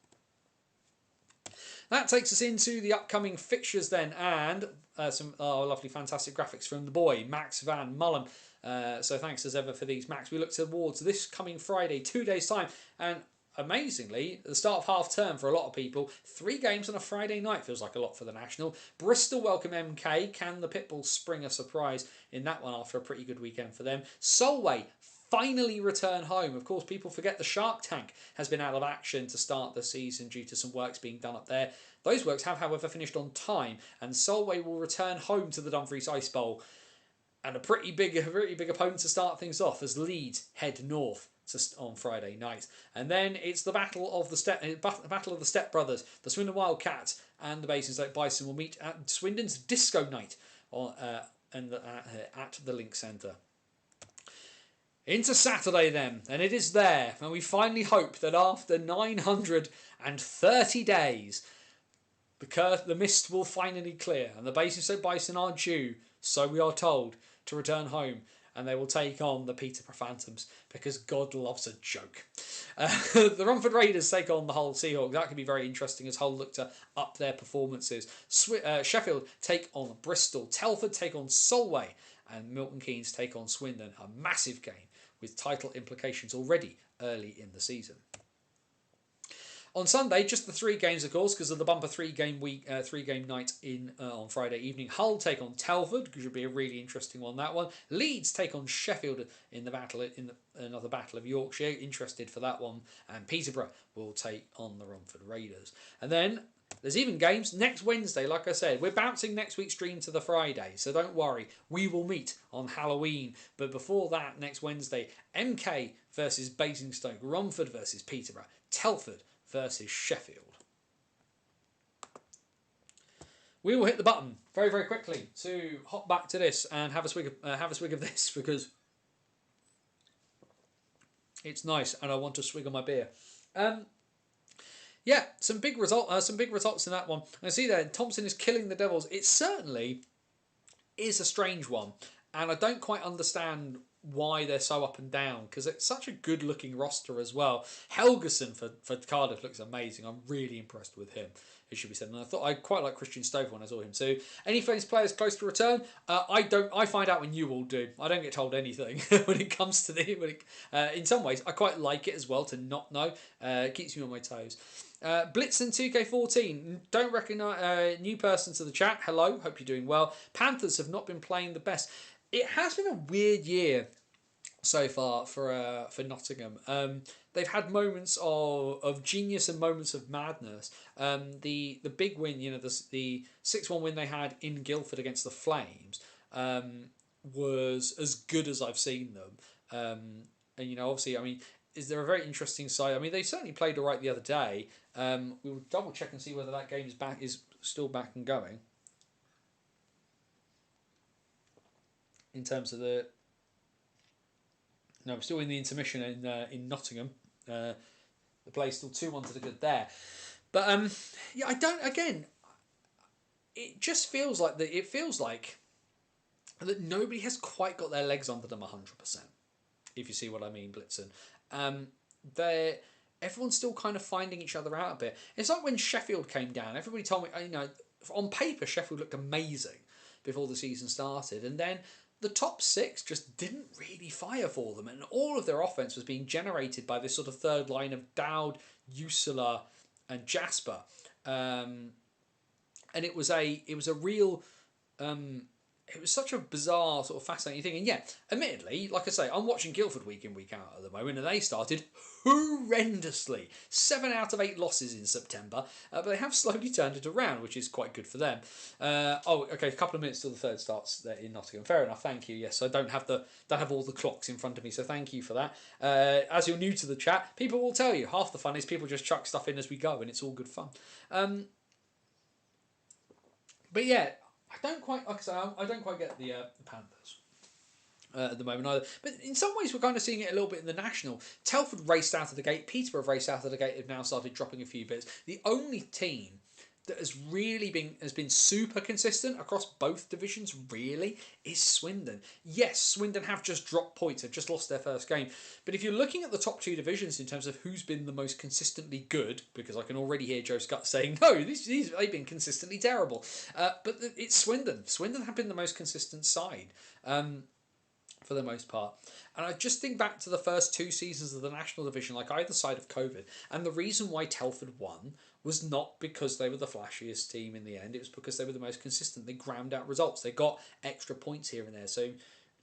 That takes us into the upcoming fixtures then, and some lovely fantastic graphics from the boy Max Van Mullen. So thanks as ever for these, Max. We look towards this coming Friday, 2 days time, and amazingly, the start of half term for a lot of people. 3 games on a Friday night feels like a lot for the National. Bristol welcome MK. Can the Pitbulls spring a surprise in that one after a pretty good weekend for them? Solway finally return home. Of course, people forget the Shark Tank has been out of action to start the season due to some works being done up there. Those works have, however, finished on time, and Solway will return home to the Dumfries Ice Bowl. And a pretty big opponent to start things off as Leeds head north on Friday night. And then it's the battle of the Step Brothers. The Swindon Wildcats and the Basingstoke Bison will meet at Swindon's Disco Night at the Link Centre. Into Saturday then, and it is there, and we finally hope that after 930 days, the mist will finally clear, and the Basingstoke Bison are due, so we are told, to return home, and they will take on the Peterborough Phantoms, because God loves a joke. The Romford Raiders take on the Hull Seahawks. That could be very interesting as Hull look to up their performances. Sheffield take on Bristol. Telford take on Solway. And Milton Keynes take on Swindon. A massive game with title implications already early in the season. On Sunday, just the 3 games, of course, because of the bumper 3-game night on Friday evening. Hull take on Telford, which should be a really interesting one. That one. Leeds take on Sheffield in another battle of Yorkshire. Interested for that one. And Peterborough will take on the Romford Raiders. And then there's even games next Wednesday. Like I said, we're bouncing next week's stream to the Friday, so don't worry. We will meet on Halloween. But before that, next Wednesday, MK versus Basingstoke, Romford versus Peterborough, Telford versus Sheffield. We will hit the button very, very quickly to hop back to this and have a swig of this, because it's nice and I want to swig on my beer. Yeah, some big results in that one. I see there Thompson is killing the Devils. It certainly is a strange one, and I don't quite understand why they're so up and down, because it's such a good looking roster as well. Helgeson for Cardiff looks amazing. I'm really impressed with him, it should be said. And I thought I quite like Christian Stover when I saw him too. Any famous players close to return? I don't. I find out when you all do. I don't get told anything when it comes to in some ways, I quite like it as well to not know. It keeps me on my toes. Blitzen 2K14, don't recognise new person to the chat. Hello, hope you're doing well. Panthers have not been playing the best. It has been a weird year so far for Nottingham. They've had moments of genius and moments of madness. The big win, the 6-1 win they had in Guildford against the Flames, was as good as I've seen them. And obviously, I mean, they're a very interesting side. I mean, they certainly played all right the other day. We will double check and see whether that game is still back and going. In terms of we're still in the intermission in Nottingham. The play's still 2-1 to the good there. But I don't. Again, it just feels like that. It feels like that nobody has quite got their legs under them 100%. If you see what I mean, Blitzen. Everyone's still kind of finding each other out a bit. It's like when Sheffield came down. Everybody told me, on paper Sheffield looked amazing before the season started, and then the top six just didn't really fire for them, and all of their offense was being generated by this sort of third line of Dowd, Usula, and Jasper, and it was a real. It was such a bizarre, sort of fascinating thing. And yeah, admittedly, like I say, I'm watching Guildford week in, week out at the moment, and they started horrendously. 7 out of 8 losses in September, but they have slowly turned it around, which is quite good for them. Okay, a couple of minutes till the third starts there in Nottingham. Fair enough, thank you. Yes, I don't have all the clocks in front of me, so thank you for that. As you're new to the chat, people will tell you half the fun is people just chuck stuff in as we go, and it's all good fun. But yeah. I don't quite get the Panthers at the moment either. But in some ways, we're kind of seeing it a little bit in the national. Telford raced out of the gate. Peterborough have raced out of the gate. Have now started dropping a few bits. The only team that has been super consistent across both divisions really is Swindon. Yes, Swindon have just dropped points, have just lost their first game. But if you're looking at the top two divisions in terms of who's been the most consistently good, because I can already hear Joe Scott saying, no, they've been consistently terrible. But it's Swindon. Swindon have been the most consistent side. For the most part. And I just think back to the first 2 seasons of the National Division, like either side of COVID, and the reason why Telford won was not because they were the flashiest team in the end, it was because they were the most consistent. They ground out results. They got extra points here and there. So,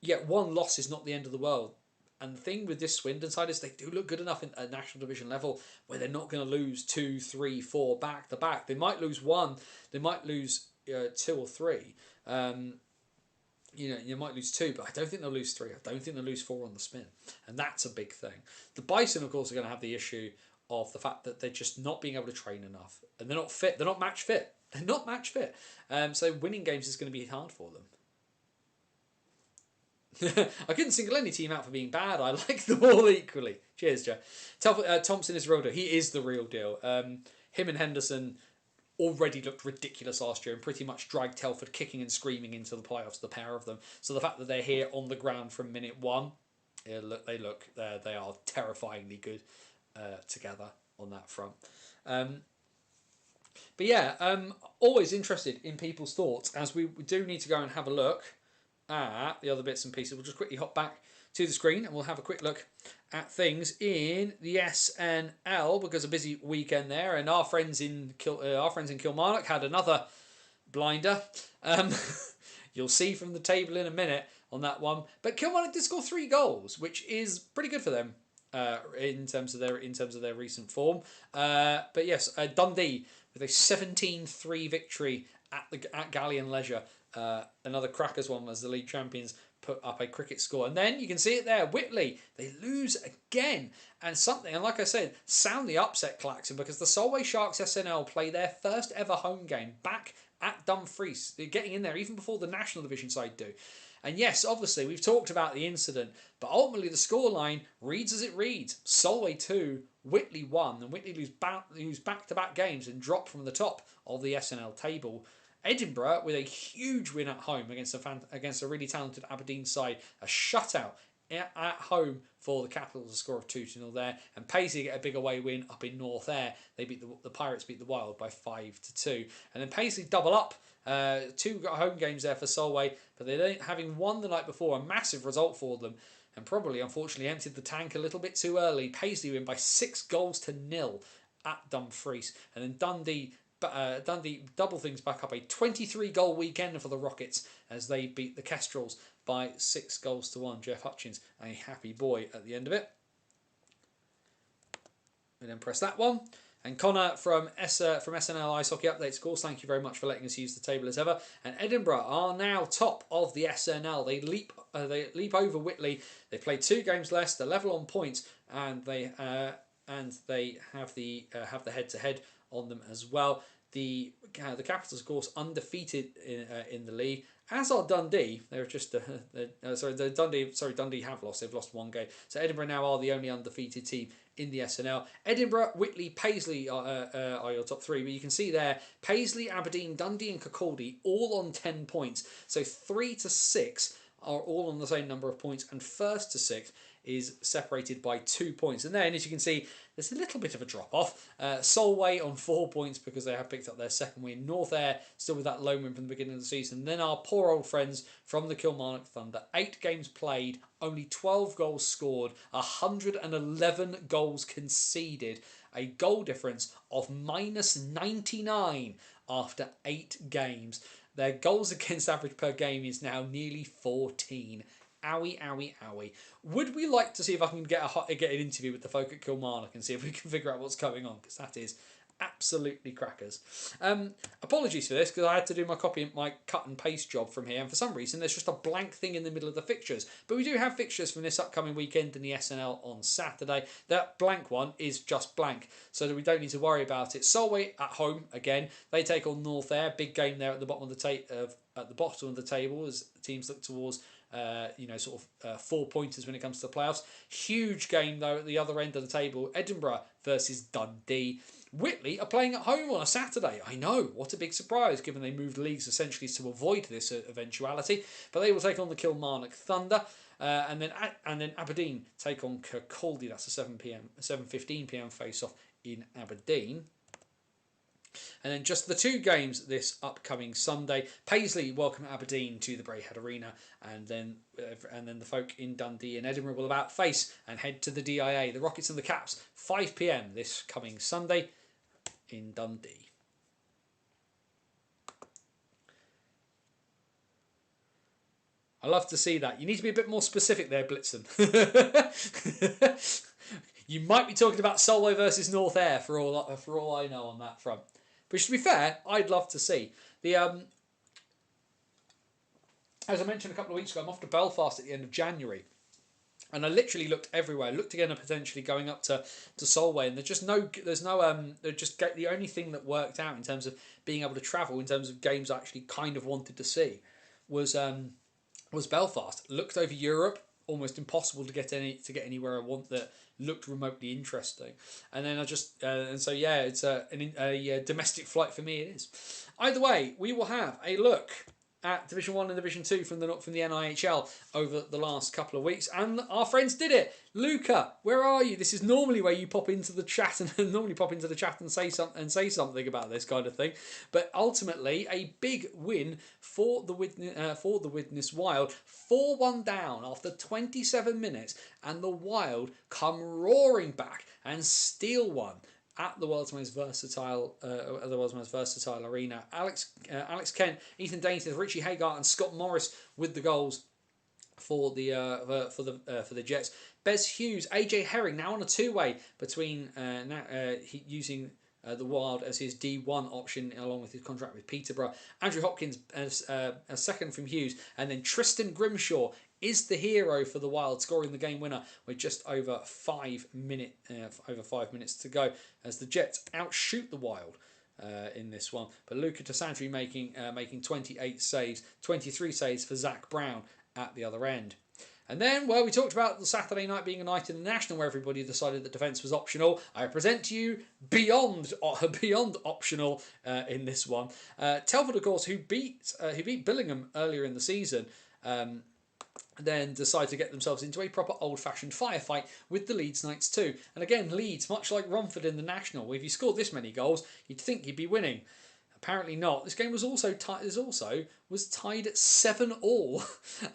yeah, one loss is not the end of the world. And the thing with this Swindon side is they do look good enough at National Division level where they're not going to lose 2, 3, 4 back to back. They might lose 1, they might lose 2 or 3. You might lose 2, but I don't think they'll lose 3. I don't think they'll lose 4 on the spin. And that's a big thing. The Bison, of course, are going to have the issue of the fact that they're just not being able to train enough. And they're not fit. They're not match fit. They're not match fit. So winning games is going to be hard for them. I couldn't single any team out for being bad. I like them all equally. Cheers, Joe. Thompson is real deal. He is the real deal. Him and Henderson already looked ridiculous last year and pretty much dragged Telford kicking and screaming into the playoffs, the pair of them. So the fact that they're here on the ground from minute 1, they are terrifyingly good together on that front. But yeah, always interested in people's thoughts, as we do need to go and have a look at the other bits and pieces. We'll just quickly hop back to the screen and we'll have a quick look at things in the SNL, because a busy weekend there, and our friends in Kilmarnock had another blinder. You'll see from the table in a minute on that one. But Kilmarnock did score 3 goals, which is pretty good for them in terms of their recent form. But yes, Dundee with a 17-3 victory at Galleon Leisure. Another crackers one as the league champions put up a cricket score. And then you can see it there, Whitley, they lose again. And like I said, sound the upset klaxon, because the Solway Sharks SNL play their first ever home game back at Dumfries. They're getting in there even before the National Division side do. And yes, obviously, we've talked about the incident, but ultimately the scoreline reads as it reads. Solway 2, Whitley 1, and Whitley lose back-to-back games and drop from the top of the SNL table. Edinburgh with a huge win at home against a really talented Aberdeen side, a shutout at home for the Capitals, a score of 2-0 there, and Paisley get a big away win up in North Ayr. They beat the Pirates beat the Wild by 5-2, and then Paisley double up. 2 home games there for Solway, but they don't, having won the night before, a massive result for them, and probably unfortunately emptied the tank a little bit too early. Paisley win by 6-0 at Dumfries, and then Dundee double things back up, a 23-goal weekend for the Rockets as they beat the Kestrels by 6-1. Jeff Hutchins, a happy boy at the end of it. We then press that one. And Connor from SNL Ice Hockey Updates, of course, thank you very much for letting us use the table as ever. And Edinburgh are now top of the SNL. They leap over Whitley. They played 2 games less. They're level on points, and they have the head-to-head on them as well. The Capitals, of course, undefeated in the league, as are Dundee. They're just Dundee have lost. They've lost 1 game. So Edinburgh now are the only undefeated team in the SNL. Edinburgh, Whitley, Paisley are your top 3, but you can see there Paisley, Aberdeen, Dundee, and Kirkcaldy all on 10 points. So 3 to 6 are all on the same number of points, and 1st to 6th is separated by 2 points. And then, as you can see, there's a little bit of a drop-off. Solway on 4 points because they have picked up their 2nd win. North Ayr still with that lone win from the beginning of the season. And then our poor old friends from the Kilmarnock Thunder. 8 games played, only 12 goals scored, 111 goals conceded. A goal difference of -99 after 8 games. Their goals against average per game is now nearly 14. Owie, owie, owie. Would we like to see if I can get an interview with the folk at Kilmarnock and see if we can figure out what's going on? Because that is absolutely crackers. Apologies for this, because I had to do my cut and paste job from here, and for some reason there's just a blank thing in the middle of the fixtures. But we do have fixtures from this upcoming weekend in the SNL on Saturday. That blank one is just blank, so that we don't need to worry about it. Solway at home again. They take on North Ayr. Big game there at the bottom of the table as teams look towards 4-pointers when it comes to the playoffs. Huge game though at the other end of the table. Edinburgh versus Dundee. Whitley are playing at home on a Saturday. I know, what a big surprise, given they moved leagues essentially to avoid this eventuality. But they will take on the Kilmarnock Thunder, and then Aberdeen take on Kirkcaldy. That's a 7:15 p.m. face-off in Aberdeen. And then just the 2 games this upcoming Sunday. Paisley welcome Aberdeen to the Braehead Arena, and then the folk in Dundee and Edinburgh will about face and head to the DIA. The Rockets and the Caps, 5 p.m. this coming Sunday in Dundee. I love to see that. You need to be a bit more specific there, Blitzen. You might be talking about Solway versus North Ayr for all I know on that front. But to be fair, I'd love to see the. As I mentioned a couple of weeks ago, I'm off to Belfast at the end of January, and I literally looked everywhere. I looked again at potentially going up to Solway, and there's just the only thing that worked out in terms of being able to travel, in terms of games I actually kind of wanted to see, was Belfast. Looked over Europe, almost impossible to get anywhere I want that looked remotely interesting, and then it's a domestic flight for me. It is. Either way, we will have a look at Division 1 and Division 2 from the NIHL over the last couple of weeks, and our friends did it. Luca, where are you? This is normally where you pop into the chat and say something about this kind of thing, but ultimately a big win for the Widnes Wild. 4-1 down after 27 minutes, and the Wild come roaring back and steal one at the world's most versatile arena. Alex Kent, Ethan Dainton, Richie Hagar, and Scott Morris with the goals for the Jets. Bez Hughes, AJ Herring now on a 2-way between using the Wild as his D1 option along with his contract with Peterborough. Andrew Hopkins as a second from Hughes, and then Tristan Grimshaw is the hero for the Wild, scoring the game winner with just over 5 minutes to go as the Jets outshoot the Wild in this one. But Luca Tassandri making 28 saves, 23 saves for Zach Brown at the other end. And then, we talked about the Saturday night being a night in the National where everybody decided that defence was optional. I present to you beyond optional in this one. Telford, of course, who beat Billingham earlier in the season, then decide to get themselves into a proper old-fashioned firefight with the Leeds Knights too. And again, Leeds, much like Romford in the National, if you scored this many goals, you'd think you'd be winning. Apparently not. This game was also tied at 7-7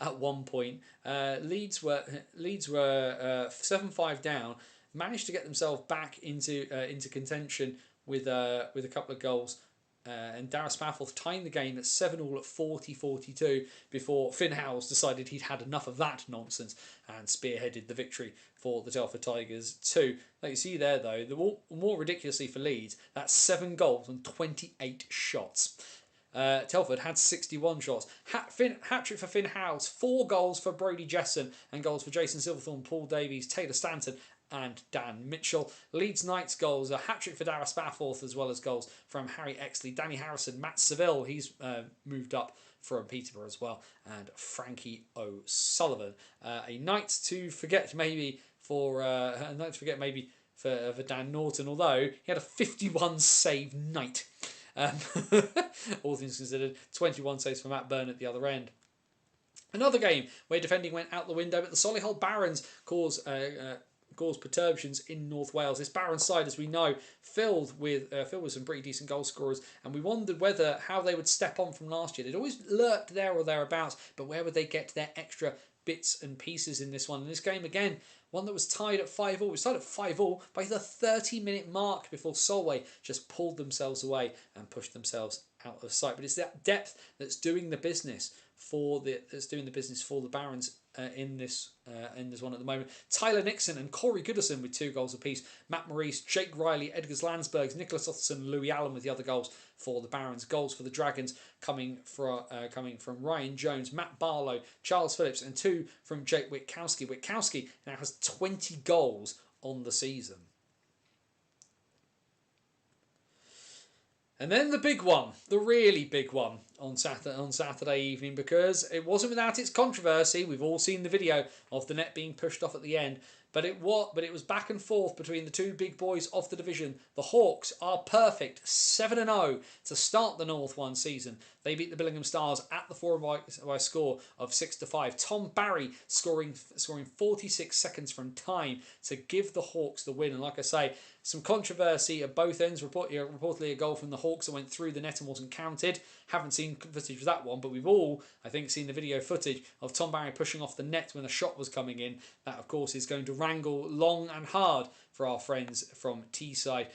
at one point. Leeds were 7-5 down, managed to get themselves back into contention with a couple of goals. And Darragh Spafford tying the game at 7-7 at 40-42 before Finn Howells decided he'd had enough of that nonsense and spearheaded the victory for the Telford Tigers too. Like you see there though, more ridiculously for Leeds, that's 7 goals and 28 shots. Telford had 61 shots. Hat-trick for Finn Howells, 4 goals for Brodie Jesson and goals for Jason Silverthorne, Paul Davies, Taylor Stanton and Dan Mitchell. Leeds Knights goals, a hat-trick for Darragh Spafford as well as goals from Harry Exley, Danny Harrison, Matt Seville, he's moved up from Peterborough as well, and Frankie O'Sullivan. A night to forget maybe for Dan Norton, although he had a 51 save night. All things considered, 21 saves for Matt Byrne at the other end. Another game where defending went out the window, but the Solihull Barons caused perturbations in North Wales. This Barons side, as we know, filled with some pretty decent goal scorers, and we wondered how they would step on from last year. They'd always lurked there or thereabouts, but where would they get their extra bits and pieces in this one? In this game, again, one that was tied at 5-5. It was tied at 5-5 by the 30-minute mark before Solway just pulled themselves away and pushed themselves out of sight. But it's that depth that's doing the business for the Barons in this one at the moment. Tyler Nixon and Corey Goodison with 2 goals apiece. Matt Maurice, Jake Riley, Edgars Landsbergs, Nicholas Utterson, Louis Allen with the other goals for the Barons. Goals for the Dragons coming from Ryan Jones, Matt Barlow, Charles Phillips, and 2 from Jake Witkowski. Witkowski now has 20 goals on the season. And then the big one, the really big one on Saturday evening, because it wasn't without its controversy. We've all seen the video of the net being pushed off at the end, but it was back and forth between the 2 big boys of the division. The Hawks are perfect, 7-0 to start the North 1 season. They beat the Billingham Stars at the Forum by a score of 6-5. Tom Barry scoring 46 seconds from time to give the Hawks the win. And like I say, some controversy at both ends. Reportedly a goal from the Hawks that went through the net and wasn't counted. Haven't seen footage of that one, but we've all, I think, seen the video footage of Tom Barry pushing off the net when a shot was coming in. That, of course, is going to wrangle long and hard for our friends from Teesside.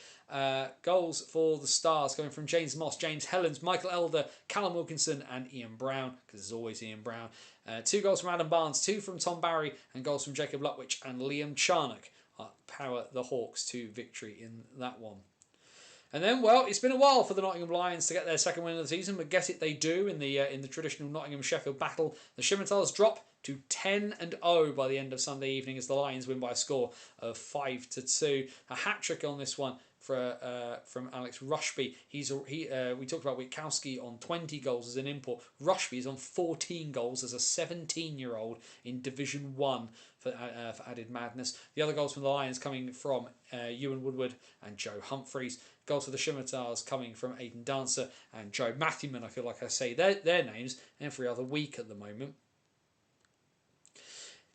Goals for the Stars coming from James Moss, James Helens, Michael Elder, Callum Wilkinson and Ian Brown, because there's always Ian Brown. 2 goals from Adam Barnes, 2 from Tom Barry, and goals from Jacob Lutwich and Liam Charnock power the Hawks to victory in that one. And then, well, it's been a while for the Nottingham Lions to get their second win of the season, but get it they do in the traditional Nottingham-Sheffield battle. The Schimmerntalers drop to 10-0 by the end of Sunday evening as the Lions win by a score of 5-2. A hat-trick on this one from Alex Rushby. We talked about Witkowski on 20 goals as an import. Rushby is on 14 goals as a 17-year-old in Division 1 for added madness. The other goals from the Lions coming from Ewan Woodward and Joe Humphreys. Goals for the Schimmerntalers coming from Aidan Dancer and Joe Matthewman. I feel like I say their names every other week at the moment.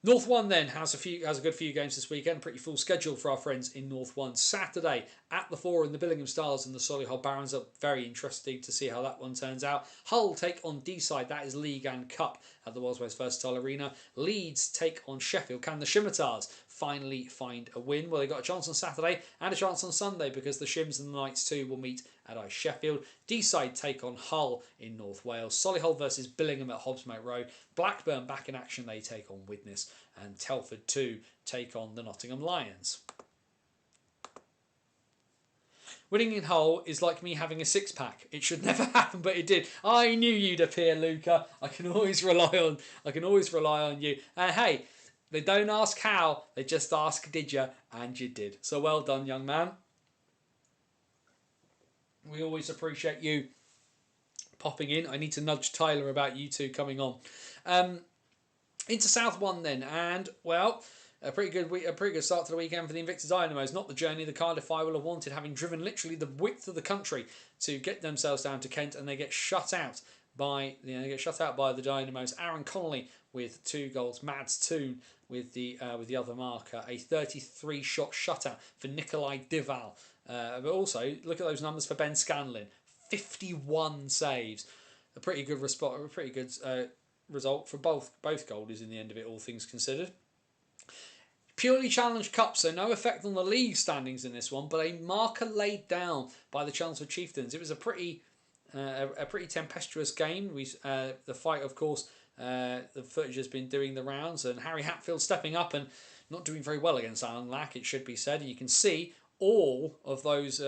North 1 then has a good few games this weekend. Pretty full schedule for our friends in North 1. Saturday at the Forum, the Billingham Stars and the Solihull Barons are very interesting to see how that one turns out. Hull take on Deeside. That is League and Cup at the World's Most Versatile Arena. Leeds take on Sheffield. Can the Schimmerntalers finally find a win? Well, they got a chance on Saturday and a chance on Sunday because the Shims and the Knights too will meet at Ice Sheffield. Deeside take on Hull in North Wales. Solihull versus Billingham at Hobbsmoat Road. Blackburn back in action, they take on Widnes. And Telford 2 take on the Nottingham Lions. Winning in Hull is like me having a six-pack. It should never happen, but it did. I knew you'd appear, Luca. I can always rely on you. And hey, they don't ask how, they just ask did you, and you did. So well done, young man. We always appreciate you popping in. I need to nudge Tyler about you two coming on. Into South 1 then, and well, a pretty good start to the weekend for the Invicta Dynamos. Not the journey the Cardiff Fire will have wanted, having driven literally the width of the country to get themselves down to Kent, and they get shut out they get shut out by the Dynamos. Aaron Connolly with 2 goals. Mads Toon with the other marker. A 33-shot shutout for Nikolai Dival. But also, look at those numbers for Ben Scanlon. 51 saves. A pretty good result for both goalies in the end of it, all things considered. Purely Challenge Cup, so no effect on the league standings in this one, but a marker laid down by the Chelmsford Chieftains. It was a pretty tempestuous game. The fight, of course, the footage has been doing the rounds, and Harry Hatfield stepping up and not doing very well against Alan Lack, it should be said. And you can see all of those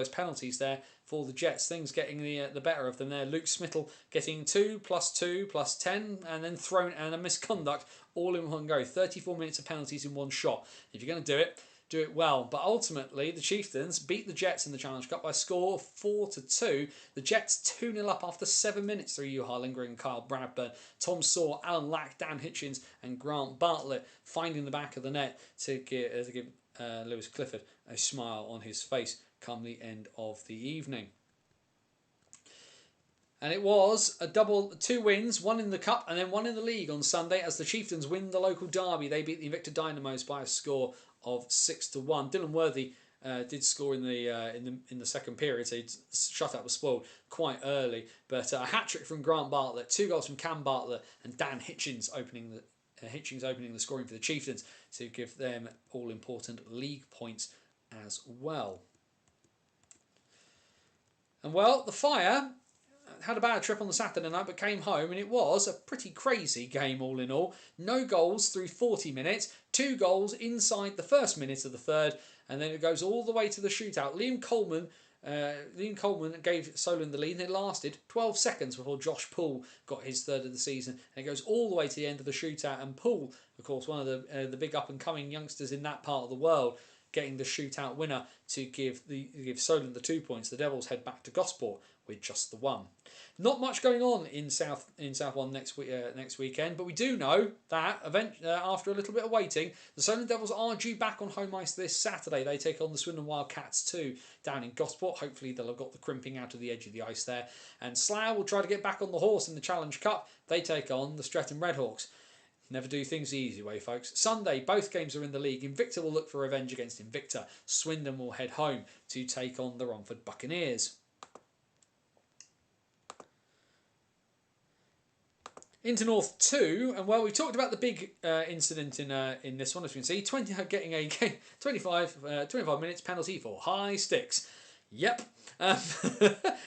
penalties there for the Jets. Things getting the better of them there. Luke Smittle getting 2 + 2 + 10, and then thrown and a misconduct all in one go. 34 minutes of penalties in one shot. If you're going to do it well. But ultimately, the Chieftains beat the Jets in the Challenge Cup by a score of 4-2. The Jets 2-0 up after 7 minutes through Hugh Harlinger and Kyle Bradburn. Tom Saw, Alan Lack, Dan Hitchens and Grant Bartlett finding the back of the net to give Lewis Clifford a smile on his face come the end of the evening. And it was a double, 2 wins, 1 in the cup and then 1 in the league on Sunday as the Chieftains win the local derby. They beat the Invicta Dynamos by a score of 6-1. Dylan Worthy did score in the second period, so he'd shut up was spoiled quite early. But a hat trick from Grant Bartlett, 2 goals from Cam Bartlett and Dan Hitchens opening the scoring for the Chieftains to give them all important league points as well. And well, the Fire had a bad trip on the Saturday night but came home, and it was a pretty crazy game all in all. No goals through 40 minutes, 2 goals inside the first minute of the third, and then it goes all the way to the shootout. Liam Coleman gave Solent the lead, and it lasted 12 seconds before Josh Poole got his third of the season. And it goes all the way to the end of the shootout, and Poole, of course, one of the big up-and-coming youngsters in that part of the world, getting the shootout winner to give Solent the 2 points. The Devils head back to Gosport with just the 1. Not much going on in South One next weekend, but we do know that after a little bit of waiting, the Solent Devils are due back on home ice this Saturday. They take on the Swindon Wildcats 2 down in Gosport. Hopefully they'll have got the crimping out of the edge of the ice there. And Slough will try to get back on the horse in the Challenge Cup. They take on the Streatham Redhawks. Never do things the easy way, folks. Sunday, both games are in the league. Invicta will look for revenge against Invicta. Swindon will head home to take on the Romford Buccaneers. Into North 2, and well, we talked about the big incident in this one, as you can see. 25 minutes penalty for high sticks. Yep.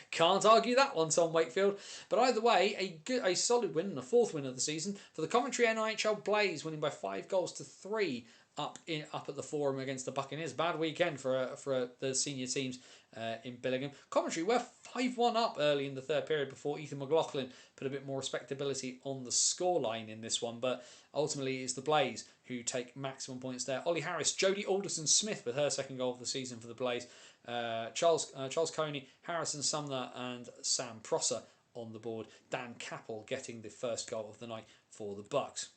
Can't argue that one, Tom Wakefield. But either way, a solid win and a 4th win of the season for the Coventry NIHL Blaze, winning by 5-3 up at the Forum against the Buccaneers. Bad weekend for the senior teams in Billingham. Coventry were 5-1 up early in the third period before Ethan McLaughlin put a bit more respectability on the scoreline in this one. But ultimately, it's the Blaze who take maximum points there. Ollie Harris, Jodie Alderson-Smith with her 2nd goal of the season for the Blaze. Charles Coney, Harrison Sumner and Sam Prosser on the board. Dan Capel getting the 1st goal of the night for the Bucks.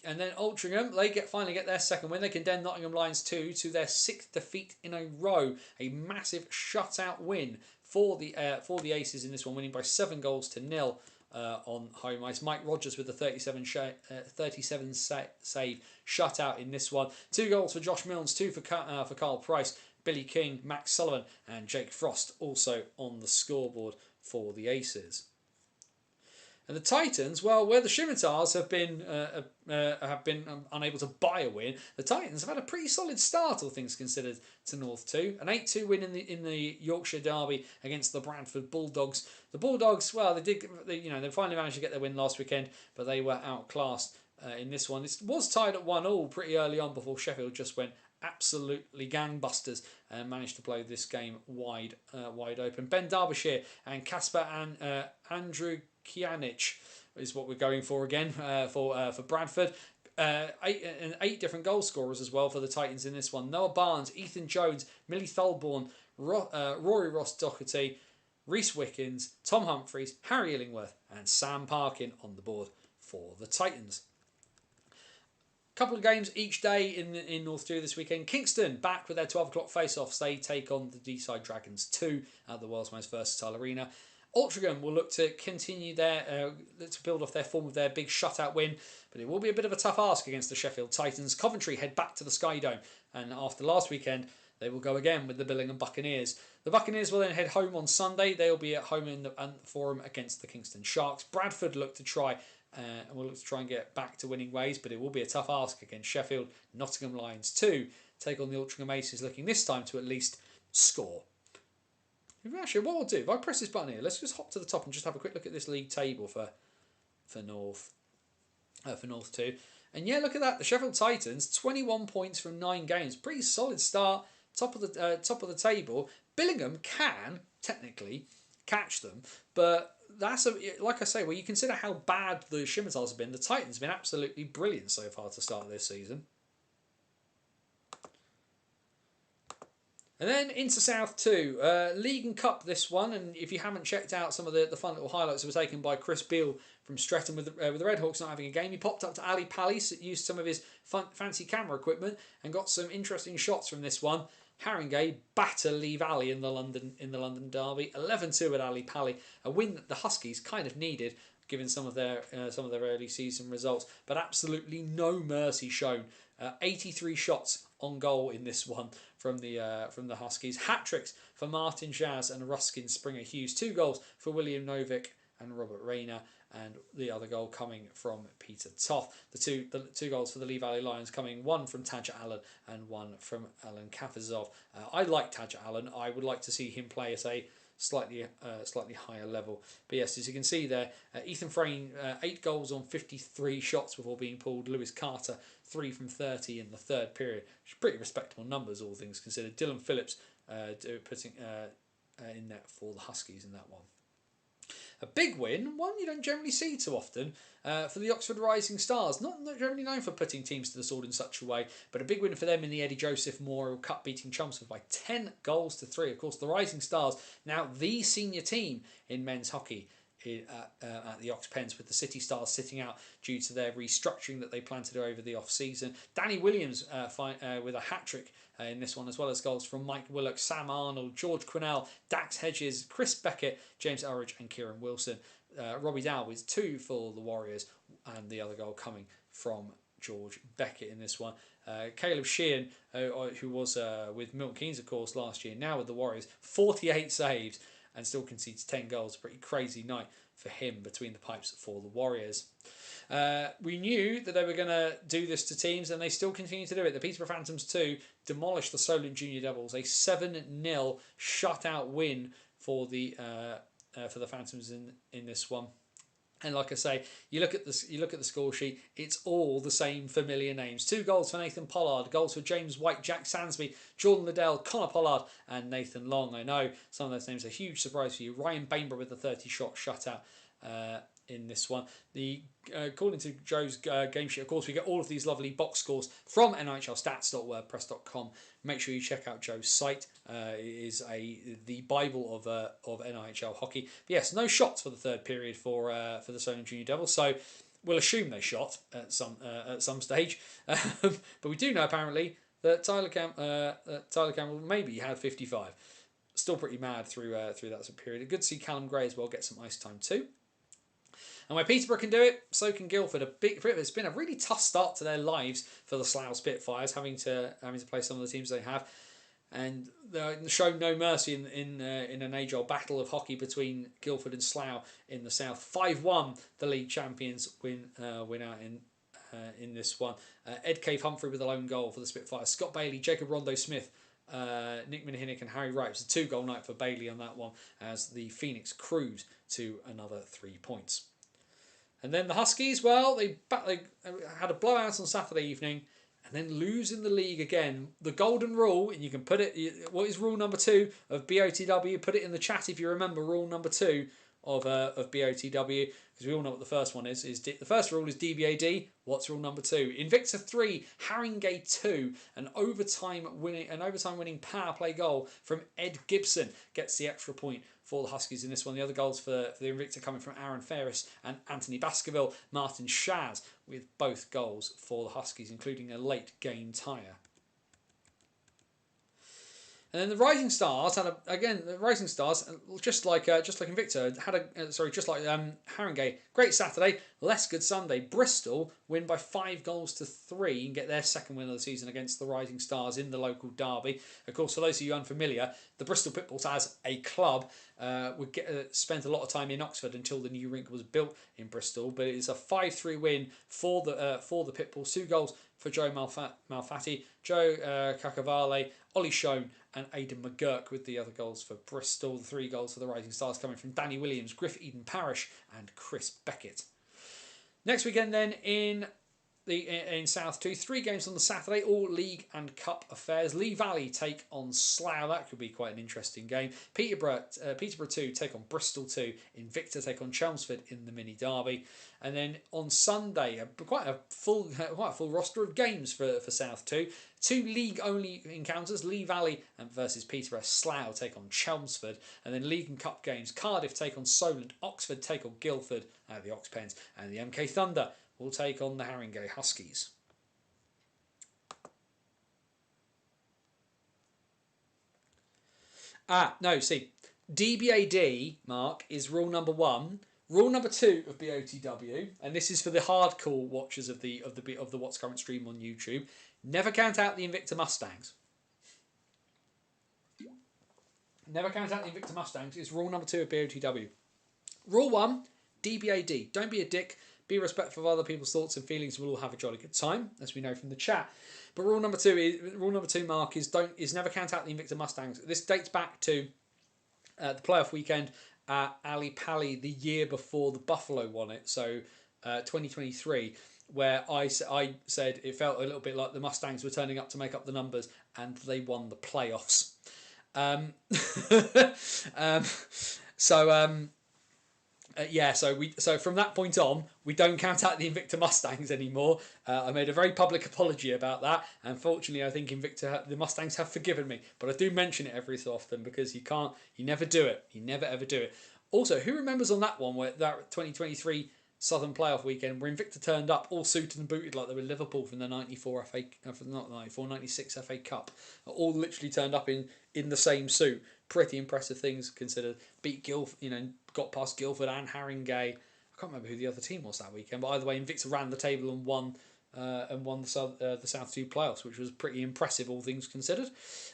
And then Altrincham, they finally get their 2nd win. They condemn Nottingham Lions 2 to their 6th defeat in a row. A massive shutout win for the Aces in this one, winning by 7-0 on home ice. Mike Rogers with the 37 save shutout in this one. 2 goals for Josh Milnes, 2 for Carl Price, Billy King, Max Sullivan and Jake Frost also on the scoreboard for the Aces. And the Titans, well, where the Scimitars have been unable to buy a win, the Titans have had a pretty solid start, all things considered, to North 2. An 8-2 win in the Yorkshire Derby against the Bradford Bulldogs. The Bulldogs, well, they finally managed to get their win last weekend, but they were outclassed in this one. It was tied at 1-1 pretty early on before Sheffield just went absolutely gangbusters and managed to blow this game wide open. Ben Derbyshire and Casper and Andrew Kianich is what we're going for again for Bradford. 8 different goal scorers as well for the Titans in this one. Noah Barnes, Ethan Jones, Millie Tholborn, Rory Ross Doherty, Reese Wickens, Tom Humphreys, Harry Illingworth and Sam Parkin on the board for the Titans. Couple of games each day in North 2 this weekend. Kingston back with their 12 o'clock face-offs. They take on the Deeside Dragons 2 at the world's most versatile arena. Altrincham will look to continue to build off their form of their big shutout win, but it will be a bit of a tough ask against the Sheffield Titans. Coventry head back to the Sky Dome, and after last weekend, they will go again with the Billingham Buccaneers. The Buccaneers will then head home on Sunday. They'll be at home in the Forum against the Kingston Sharks. Bradford will look to try and get back to winning ways, but it will be a tough ask against Sheffield. Nottingham Lions 2 take on the Altrincham Aces, looking this time to at least score. Actually, what we'll do, if I press this button here, let's just hop to the top and just have a quick look at this league table for North 2. And yeah, look at that. The Sheffield Titans, 21 points from 9 games. Pretty solid start. Top of the table. Billingham can technically catch them, but that's like I say, when you consider how bad the Scimitars have been, the Titans have been absolutely brilliant so far to start this season. And then into South 2, League and Cup this one, and if you haven't checked out some of the fun little highlights that were taken by Chris Beale from Streatham with the Redhawks not having a game, he popped up to Ali Pally, used some of his fancy camera equipment and got some interesting shots from this one. Haringey batter Lee Valley in the London derby, 11-2 at Ali Pally, a win that the Huskies kind of needed given some of their early season results, but absolutely no mercy shown. 83 shots on goal in this one from the Huskies. Hat-tricks for Martin Jazz and Ruskin Springer Hughes. 2 goals for William Novick and Robert Rayner, and the other goal coming from Peter Toth. The two goals for the Lee Valley Lions coming, one from Tadger Allen and one from Alan Kafazov. I like Tadger Allen. I would like to see him play at a slightly higher level. But yes, as you can see there, Ethan Frayne, 8 goals on 53 shots before being pulled. Lewis Carter, 3 from 30 in the third period, which is pretty respectable numbers, all things considered. Dylan Phillips putting in net for the Huskies in that one. A big win, one you don't generally see too often, for the Oxford Rising Stars. Not generally known for putting teams to the sword in such a way, but a big win for them in the Eddie Joseph Memorial Cup, beating Chelmsford by 10 goals to 3. Of course, the Rising Stars, now the senior team in men's hockey at the Ox Pens, with the City Stars sitting out due to their restructuring that they plan to do over the off-season. Danny Williams with a hat-trick in this one, as well as goals from Mike Willock, Sam Arnold, George Quinnell, Dax Hedges, Chris Beckett, James Elridge and Kieran Wilson. Robbie Dow with 2 for the Warriors, and the other goal coming from George Beckett in this one. Caleb Sheehan, who was with Milton Keynes, of course, last year, now with the Warriors, 48 saves and still concedes 10 goals. Pretty crazy night for him between the pipes for the Warriors. We knew that they were going to do this to teams, and they still continue to do it. The Peterborough Phantoms 2 demolished the Solent Junior Devils, a 7-0 shutout win for the Phantoms in this one. And like I say, you look at the score sheet, it's all the same familiar names. 2 goals for Nathan Pollard, goals for James White, Jack Sansby, Jordan Liddell, Connor Pollard and Nathan Long. I know some of those names are a huge surprise for you. Ryan Bainborough with the 30-shot shutout in this one. According to Joe's game sheet, of course, we get all of these lovely box scores from NIHLstats.wordpress.com. Make sure you check out Joe's site. It is the Bible of NIHL hockey. But yes, no shots for the third period for the Solent Junior Devils. So we'll assume they shot at some stage. But we do know apparently that Tyler Campbell maybe had 55. Still pretty mad through that period. Good to see Callum Gray as well get some ice time too. And where Peterborough can do it, so can Guildford. It's been a really tough start to their lives for the Slough Spitfires, having to play some of the teams they have, and they've shown no mercy in an age-old battle of hockey between Guildford and Slough in the south. 5-1, the league champions win out in this one. Ed Cave Humphrey with a lone goal for the Spitfires. Scott Bailey, Jacob Rondo Smith, Nick Minihinick and Harry Wright. It was a 2-goal night for Bailey on that one, as the Phoenix cruise to another 3 points. And then the Huskies, well, they had a blowout on Saturday evening and then lose in the league again. The golden rule, and you can put it, what is rule number 2 of BOTW? Put it in the chat if you remember rule number 2 of BOTW, because we all know what the first one is. The first rule is DBAD. What's rule number 2? Invicta 3, Haringey 2. An overtime winning power play goal from Ed Gibson gets the extra point for the Huskies in this one. The other goals for the Invicta coming from Aaron Ferris and Anthony Baskerville. Martin Shaz with both goals for the Huskies, including a late game tyre. And then the Rising Stars had just like Invicta had just like Haringey, great Saturday, less good Sunday. Bristol win by 5-3 and get their second win of the season against the Rising Stars in the local derby. Of course, for those of you unfamiliar, the Bristol Pitbulls as a club spent a lot of time in Oxford until the new rink was built in Bristol. But it is a 5-3 win for the Pitbulls. 2 goals for Joe Malfatti, Joe Kakavale, Ollie Schoen and Aidan McGurk with the other goals for Bristol. The 3 goals for the Rising Stars coming from Danny Williams, Griff Eden Parish and Chris Beckett. Next weekend then in South 2, 3 games on the Saturday, all league and cup affairs. Lee Valley take on Slough. That could be quite an interesting game. Peterborough 2 take on Bristol 2. Invicta take on Chelmsford in the mini derby. And then on Sunday, quite a full roster of games for South 2. 2 league only encounters. Lee Valley versus Peterborough. Slough take on Chelmsford. And then league and cup games. Cardiff take on Solent. Oxford take on Guildford, the Ox Pens, and the MK Thunder will take on the Haringey Huskies. DBAD, Mark, is rule number 1. Rule number 2 of BOTW, and this is for the hardcore watchers of the What's Current stream on YouTube. Never count out the Invicta Mustangs. Never count out the Invicta Mustangs is rule number 2 of BOTW. Rule 1, DBAD. Don't be a dick. Be respectful of other people's thoughts and feelings. We'll all have a jolly good time, as we know from the chat. But rule number 2, Mark, is never count out the Invicta Mustangs. This dates back to the playoff weekend at Ali Pali the year before the Buffalo won it, so 2023, where I said it felt a little bit like the Mustangs were turning up to make up the numbers, and they won the playoffs. So from that point on, we don't count out the Invicta Mustangs anymore. I made a very public apology about that, and fortunately, I think the Mustangs have forgiven me. But I do mention it every so often because you never do it. You never ever do it. Also, who remembers on that one, where that 2023 Southern Playoff weekend, where Invicta turned up all suited and booted like they were Liverpool from the 96 FA Cup, all literally turned up in the same suit. Pretty impressive things considered. Beat Guildford, got past Guildford and Haringey. I can't remember who the other team was that weekend, but either way, Invicta ran the table and won the South 2 playoffs, which was pretty impressive, all things considered.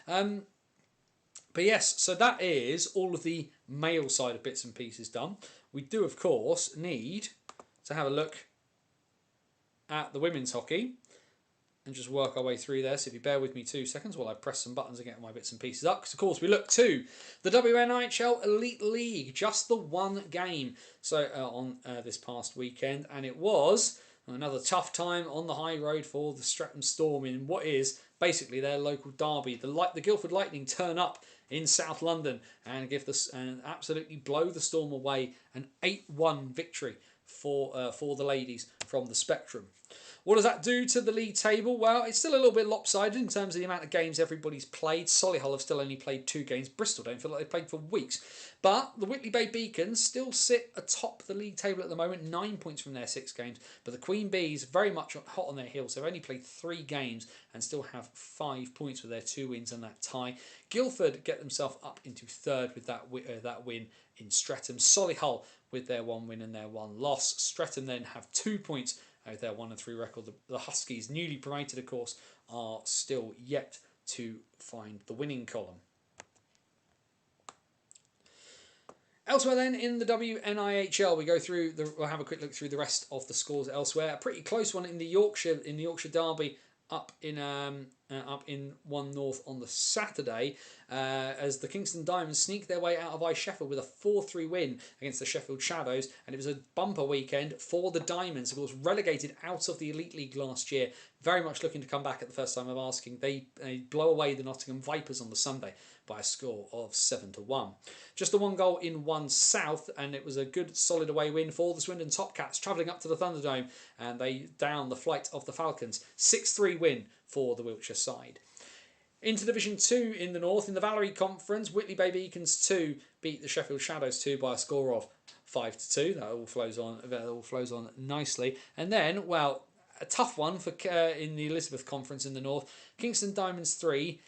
But yes, so that is all of the male side of bits and pieces done. We do, of course, need to have a look at the women's hockey and just work our way through there. So if you bear with me 2 seconds while I press some buttons and get my bits and pieces up. Because, of course, we look to the WNIHL Elite League. Just the one game on this past weekend. And it was another tough time on the high road for the Streatham Storm in what is basically their local derby. The Guildford Lightning turn up in South London and absolutely blow the Storm away. An 8-1 victory for the ladies from the Spectrum. What does that do to the league table? Well, it's still a little bit lopsided in terms of the amount of games everybody's played. Solihull have still only played 2 games. Bristol don't feel like they've played for weeks. But the Whitley Bay Beacons still sit atop the league table at the moment, 9 points from their 6 games. But the Queen Bees very much hot on their heels. They've only played 3 games and still have 5 points with their 2 wins and that tie. Guildford get themselves up into 3rd with that win in Streatham. Solihull with their 1 win and their 1 loss. Streatham then have 2 points with their 1-3 record. The Huskies, newly promoted, of course, are still yet to find the winning column. Elsewhere then in the WNIHL, we'll have a quick look through the rest of the scores elsewhere. A pretty close one in the Yorkshire Derby up in 1 North on the Saturday, as the Kingston Diamonds sneak their way out of Ice Sheffield with a 4-3 win against the Sheffield Shadows, and it was a bumper weekend for the Diamonds, of course relegated out of the Elite League last year, very much looking to come back at the first time of asking. They blow away the Nottingham Vipers on the Sunday by a score of 7-1. Just the 1 goal in 1 South, and it was a good solid away win for the Swindon Top Cats, travelling up to the Thunderdome, and they down the flight of the Falcons. 6-3 win for the Wiltshire side. Into Division 2 in the north, in the Valerie Conference, Whitley Bay Beacons 2 beat the Sheffield Shadows 2 by a score of 5-2. That all flows on nicely. And then, well, a tough one for in the Elizabeth Conference in the north. Kingston Diamonds 3.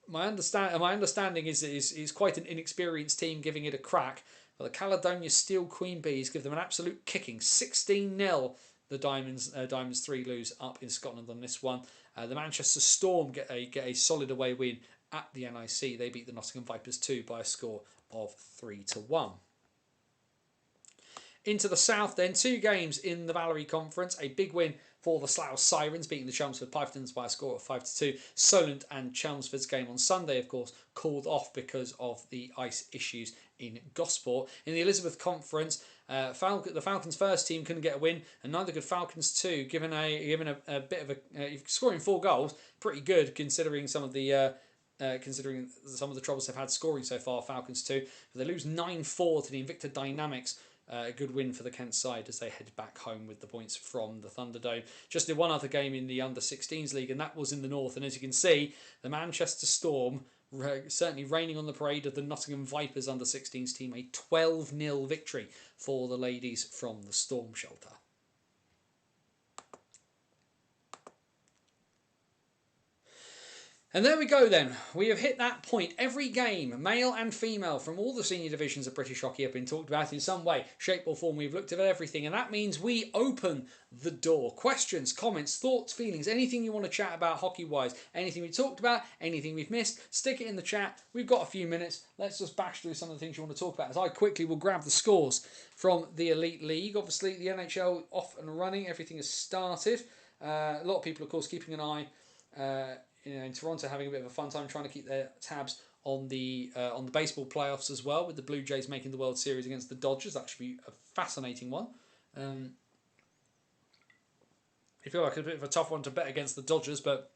My understanding is quite an inexperienced team giving it a crack. But the Caledonia Steel Queen Bees give them an absolute kicking, 16-0. The Diamonds 3 lose up in Scotland on this one. The Manchester Storm get a solid away win at the NIC. They beat the Nottingham Vipers 2 by a score of 3-1. Into the south then, 2 games in the Valerie Conference. A big win for the Slough Sirens, beating the Chelmsford Pythons by a score of 5-2. Solent and Chelmsford's game on Sunday, of course, called off because of the ice issues in Gosport. In the Elizabeth Conference, the Falcons' first team couldn't get a win, and neither could Falcons 2, given a bit of a scoring 4 goals, pretty good considering some of the troubles they've had scoring so far. Falcons 2, but they lose 9-4 to the Invicta Dynamics. A good win for the Kent side as they head back home with the points from the Thunderdome. Just did one other game in the Under-16s League, and that was in the north. And as you can see, the Manchester Storm certainly reigning on the parade of the Nottingham Vipers Under-16s team. A 12-0 victory for the ladies from the Storm Shelter. And there we go then. We have hit that point. Every game, male and female, from all the senior divisions of British hockey have been talked about in some way, shape or form. We've looked at everything, and that means we open the door. Questions, comments, thoughts, feelings, anything you want to chat about hockey-wise, anything we talked about, anything we've missed, stick it in the chat. We've got a few minutes. Let's just bash through some of the things you want to talk about as I quickly will grab the scores from the Elite League. Obviously, the NHL off and running. Everything has started. A lot of people, of course, keeping an eye in Toronto, having a bit of a fun time trying to keep their tabs on the baseball playoffs as well, with the Blue Jays making the World Series against the Dodgers. That should be a fascinating one. I feel like a bit of a tough one to bet against the Dodgers, but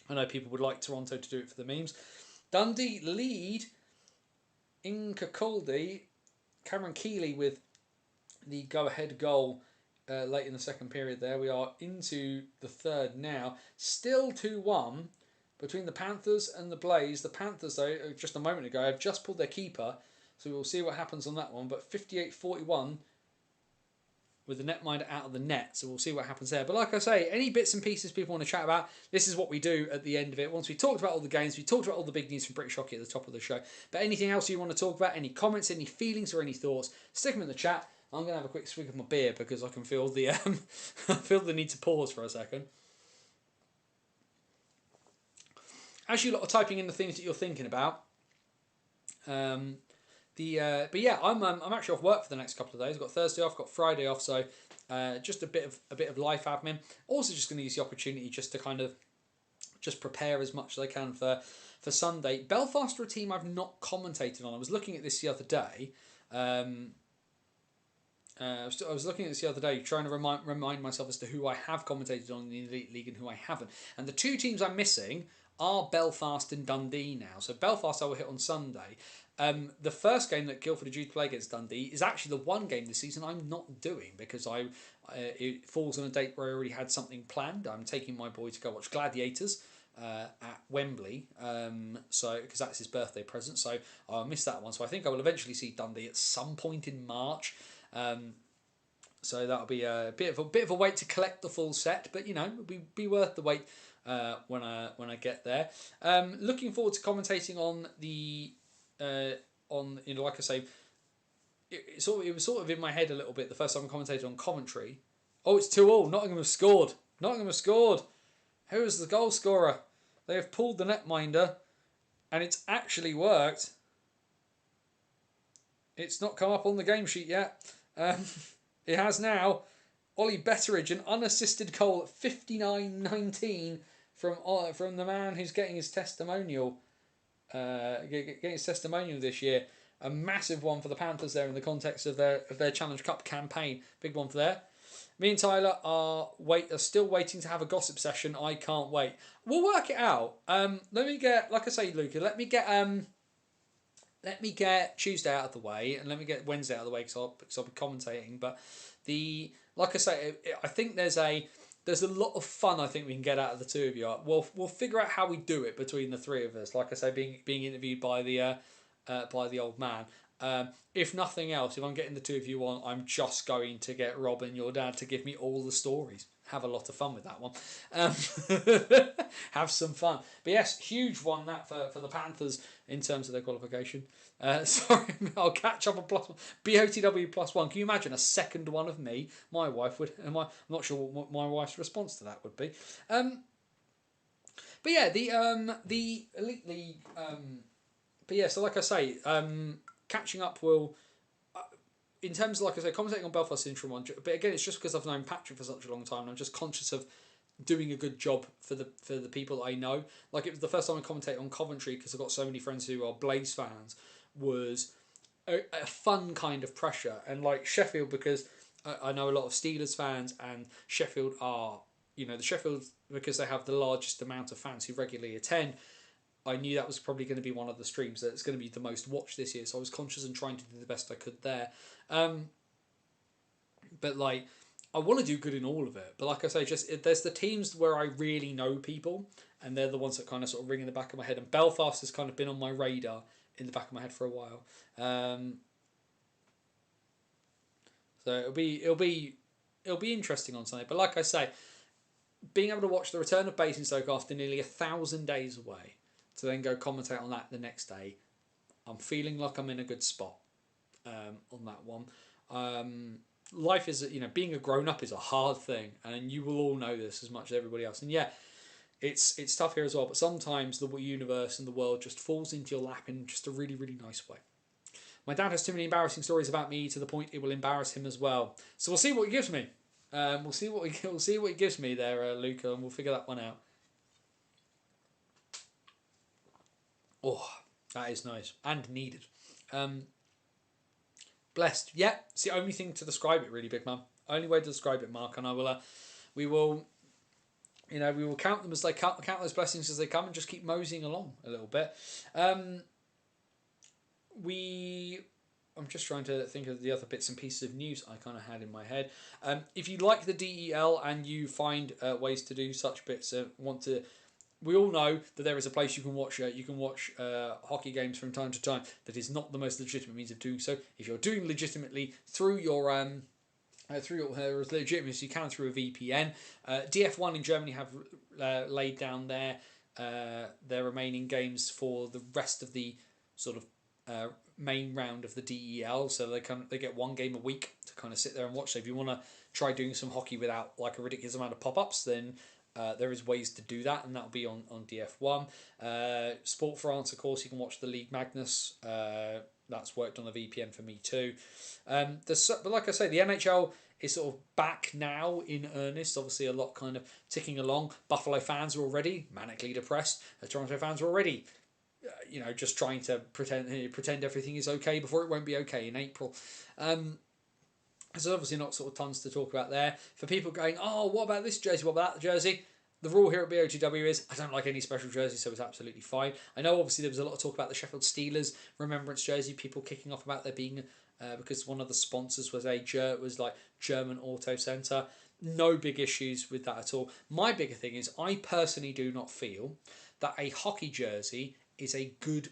I know people would like Toronto to do it for the memes. Dundee lead in Kirkcaldy. Cameron Keeley with the go-ahead goal late in the second period there. We are into the third now. Still 2-1 between the Panthers and the Blaze. The Panthers, though, just a moment ago, have just pulled their keeper, so we'll see what happens on that one. But 58-41 with the netminder out of the net, so we'll see what happens there. But like I say, any bits and pieces people want to chat about, this is what we do at the end of it. Once we talked about all the games, we talked about all the big news from British hockey at the top of the show. But anything else you want to talk about, any comments, any feelings or any thoughts, stick them in the chat. I'm going to have a quick swig of my beer because I can feel the I feel the need to pause for a second. As you lot are typing in the things that you're thinking about, but yeah, I'm actually off work for the next couple of days. I've got Thursday off, got Friday off, so just a bit of life admin. Also, just going to use the opportunity just to kind of just prepare as much as I can for Sunday. Belfast are a team I've not commentated on. I was looking at this the other day. I was looking at this the other day, trying to remind myself as to who I have commentated on in the Elite League and who I haven't. And the 2 teams I'm missing are Belfast and Dundee now. So Belfast I will hit on Sunday. The first game that Guildford are due to play against Dundee is actually the one game this season I'm not doing because it falls on a date where I already had something planned. I'm taking my boy to go watch Gladiators at Wembley, because that's his birthday present. So I'll miss that one. So I think I will eventually see Dundee at some point in March. So that'll be a bit of a wait to collect the full set, but you know, it'll be worth the wait when I get there. Looking forward to commentating on the like I say, it was sort of in my head a little bit the first time I commentated on commentary. Oh, it's 2-2. Nottingham have scored. Who is the goal scorer? They have pulled the netminder, and it's actually worked. It's not come up on the game sheet yet. It has now. Ollie Betteridge, an unassisted goal at 59-19 from the man who's getting his testimonial. Getting his testimonial this year. A massive one for the Panthers there in the context of their Challenge Cup campaign. Big one for there. Me and Tyler are still waiting to have a gossip session. I can't wait. We'll work it out. Let me get, like I say, Luca. Let me get Tuesday out of the way, and let me get Wednesday out of the way because I'll be commentating. But like I say, I think there's there's a lot of fun I think we can get out of the two of you. We'll figure out how we do it between the three of us. Like I say, being interviewed by the old man. If nothing else, if I'm getting the two of you on, I'm just going to get Rob and your dad to give me all the stories. Have a lot of fun with that one. Have some fun. But yes, huge one that for the Panthers in terms of their qualification. Sorry, I'll catch up on +1. BOTW +1. Can you imagine a second one of me? My wife would. I'm not sure what my wife's response to that would be. But yeah, the Elite League. But yeah, so like I say, catching up will. In terms of, like I say, commentating on Belfast Interim one, but again, it's just because I've known Patrick for such a long time, and I'm just conscious of doing a good job for the people that I know. Like, it was the first time I commentated on Coventry, because I've got so many friends who are Blaze fans, was a fun kind of pressure. And like Sheffield, because I know a lot of Steelers fans, and Sheffield are, the Sheffield, because they have the largest amount of fans who regularly attend, I knew that was probably going to be one of the streams that's going to be the most watched this year, so I was conscious and trying to do the best I could there. But like, I want to do good in all of it. But like I say, there's the teams where I really know people, and they're the ones that kind of sort of ring in the back of my head. And Belfast has kind of been on my radar in the back of my head for a while. So it'll be interesting on Sunday. But like I say, being able to watch the return of Basingstoke after nearly 1,000 days away, to then go commentate on that the next day, I'm feeling like I'm in a good spot on that one. Life is, being a grown-up is a hard thing, and you will all know this as much as everybody else. And yeah, it's tough here as well, but sometimes the universe and the world just falls into your lap in just a really, really nice way. My dad has too many embarrassing stories about me to the point it will embarrass him as well. So we'll see what he gives me. We'll see what he gives me there, Luca, and we'll figure that one out. Oh, that is nice and needed. Blessed. Yeah, it's the only thing to describe it, really, big man. Only way to describe it, Mark. And we will count them as they count those blessings as they come, and just keep moseying along a little bit. I'm just trying to think of the other bits and pieces of news I kind of had in my head. If you like the DEL and you find ways to do such bits, we all know that there is a place you can watch hockey games from time to time that is not the most legitimate means of doing so. If you're doing legitimately through your legitimacy, you can through a VPN. DF1 in Germany have laid down their remaining games for the rest of the sort of main round of the DEL, so they get one game a week to kind of sit there and watch. So if you want to try doing some hockey without like a ridiculous amount of pop-ups, then there is ways to do that, and that'll be on DF1. Sport France, of course, you can watch the League Magnus. That's worked on the VPN for me too. But like I say, the NHL is sort of back now in earnest. Obviously, a lot kind of ticking along. Buffalo fans are already manically depressed. Toronto fans are already, just trying to pretend everything is okay before it won't be okay in April. There's obviously not sort of tons to talk about there. For people going, oh, what about this jersey? What about that jersey? The rule here at BOTW is I don't like any special jerseys, so it's absolutely fine. I know obviously there was a lot of talk about the Sheffield Steelers remembrance jersey, people kicking off about there being, because one of the sponsors was like German Auto Centre. No big issues with that at all. My bigger thing is I personally do not feel that a hockey jersey is a good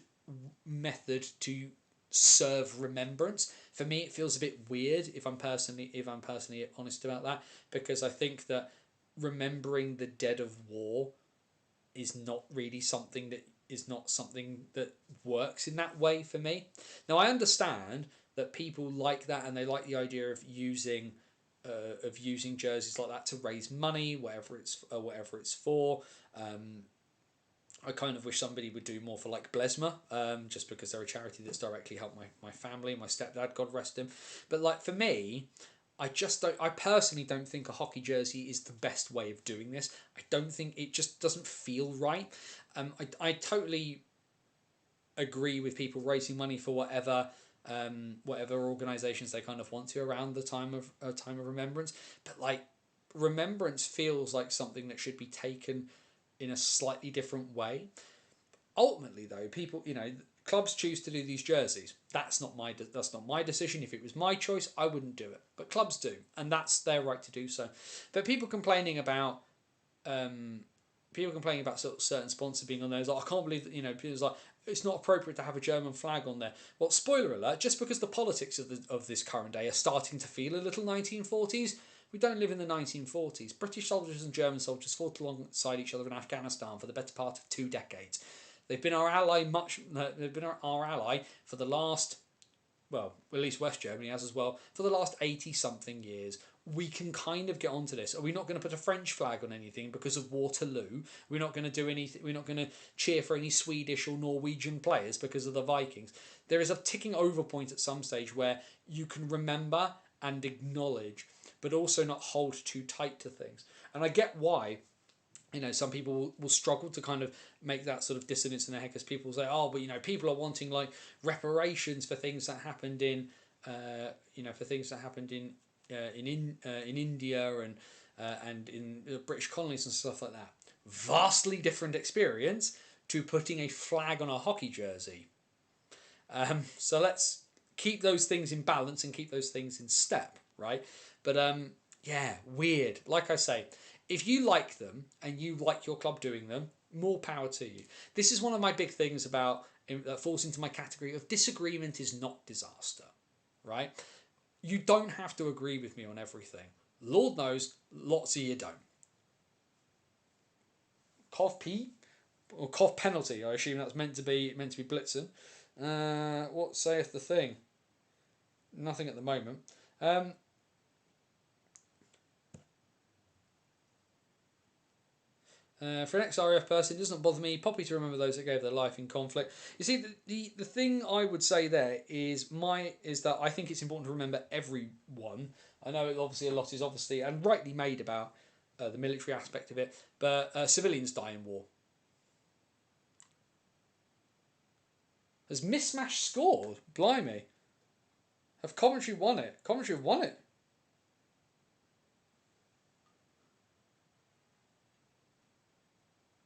method to serve remembrance. For me, it feels a bit weird if I'm personally honest about that, because I think that remembering the dead of war is not something that works in that way for me. Now, I understand that people like that, and they like the idea of using jerseys like that to raise money, whatever it's for. I kind of wish somebody would do more for like Blesma, just because they're a charity that's directly helped my family, my stepdad, God rest him. But like for me, I personally don't think a hockey jersey is the best way of doing this. I don't think it just doesn't feel right. I totally agree with people raising money for whatever organisations they kind of want to around the time of remembrance. But like remembrance feels like something that should be taken in a slightly different way. Ultimately, though, people, clubs choose to do these jerseys. That's not my decision. If it was my choice, I wouldn't do it. But clubs do, and that's their right to do so. But people complaining about sort of certain sponsors being on there. Like, I can't believe that, people's like, it's not appropriate to have a German flag on there. Well, spoiler alert, just because the politics of this current day are starting to feel a little 1940s, we don't live in the 1940s. British soldiers and German soldiers fought alongside each other in Afghanistan for the better part of 2 decades. They've been our ally for the last, well, at least West Germany has as well, for the last 80-something years. We can kind of get onto this. Are we not going to put a French flag on anything because of Waterloo? We're not going to do anything. We're not going to cheer for any Swedish or Norwegian players because of the Vikings. There is a ticking over point at some stage where you can remember and acknowledge, but also not hold too tight to things. And I get why. Some people will struggle to kind of make that sort of dissonance in their head, because people say, oh, but people are wanting like reparations for things that happened in India and in the British colonies and stuff like that. Vastly different experience to putting a flag on a hockey jersey. So let's keep those things in balance and keep those things in step, right? But yeah, weird. Like I say, if you like them and you like your club doing them, more power to you. This is one of my big things that falls into my category of disagreement is not disaster, right? You don't have to agree with me on everything. Lord knows, lots of you don't. Cough P or cough penalty. I assume that's meant to be Blitzen. What saith the thing? Nothing at the moment. For an ex-RAF person, it doesn't bother me. Poppy to remember those that gave their life in conflict. You see, the thing I would say there is that I think it's important to remember everyone. I know obviously a lot is obviously and rightly made about the military aspect of it, but civilians die in war. Has Mismatch scored? Blimey. Have Coventry won it? Coventry have won it.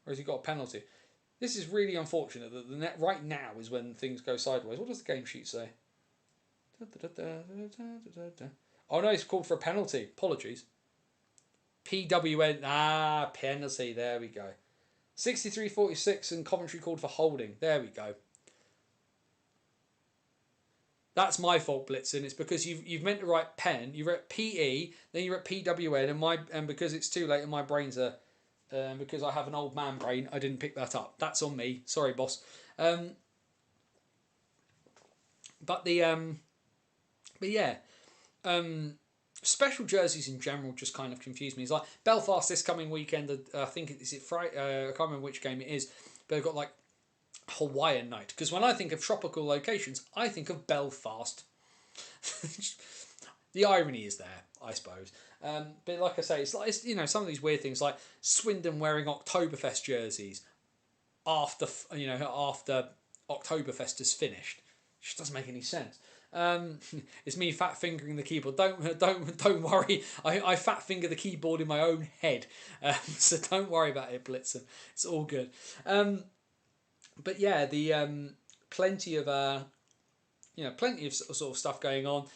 Or has he got a penalty? This is really unfortunate that the net right now is when things go sideways. What does the game sheet say? Oh no, it's called for a penalty. Apologies. PWN. Penalty. There we go. 63-46 and Coventry called for holding. There we go. That's my fault, Blitzen. It's because you've meant to write pen. You wrote PE, then you wrote PWN, and because it's too late and my brains are. Because I have an old man brain, I didn't pick that up. That's on me. Sorry, boss. But yeah, special jerseys in general just kind of confuse me. It's like Belfast this coming weekend. I think is it Friday. I can't remember which game it is, but they've got like Hawaiian night. Because when I think of tropical locations, I think of Belfast. The irony is there, I suppose. But like I say, it's some of these weird things like Swindon wearing Oktoberfest jerseys after Oktoberfest is finished. It just doesn't make any sense. It's me fat fingering the keyboard. Don't worry. I fat finger the keyboard in my own head. So don't worry about it, Blitzen. It's all good. But yeah, the plenty of sort of stuff going on.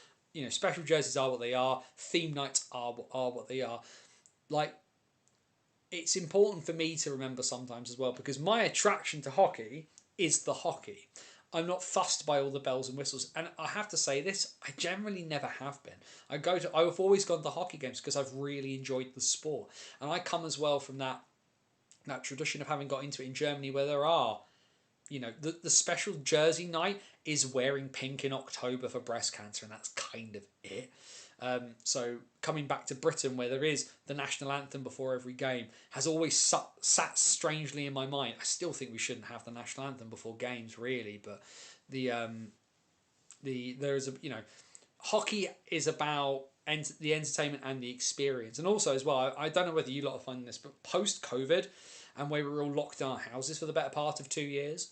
Special jerseys are what they are. Theme nights are what they are. Like, it's important for me to remember sometimes as well, because my attraction to hockey is the hockey. I'm not fussed by all the bells and whistles, and I have to say this, I generally never have been. I've always gone to hockey games because I've really enjoyed the sport, and I come as well from that tradition of having got into it in Germany, where there are. The special jersey night is wearing pink in October for breast cancer, and that's kind of it. So coming back to Britain, where there is the national anthem before every game, has always sat strangely in my mind. I still think we shouldn't have the national anthem before games, really, but hockey is about the entertainment and the experience, and also as well. I don't know whether you lot are finding this, but post COVID, and where we were all locked in our houses for the better part of 2 years.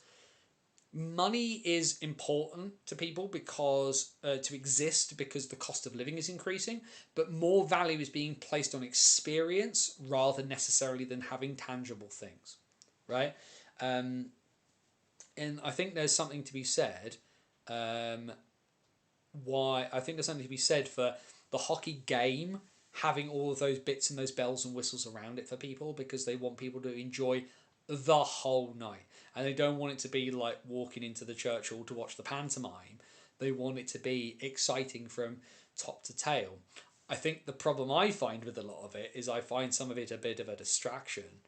Money is important to people because to exist, because the cost of living is increasing, but more value is being placed on experience rather necessarily than having tangible things, right? And I think there's something to be said. Why I think there's something to be said for the hockey game having all of those bits and those bells and whistles around it for people, because they want people to enjoy the whole night, and they don't want it to be like walking into the church hall to watch the pantomime. They want it to be exciting from top to tail. I think the problem I find with a lot of it is I find some of it a bit of a distraction.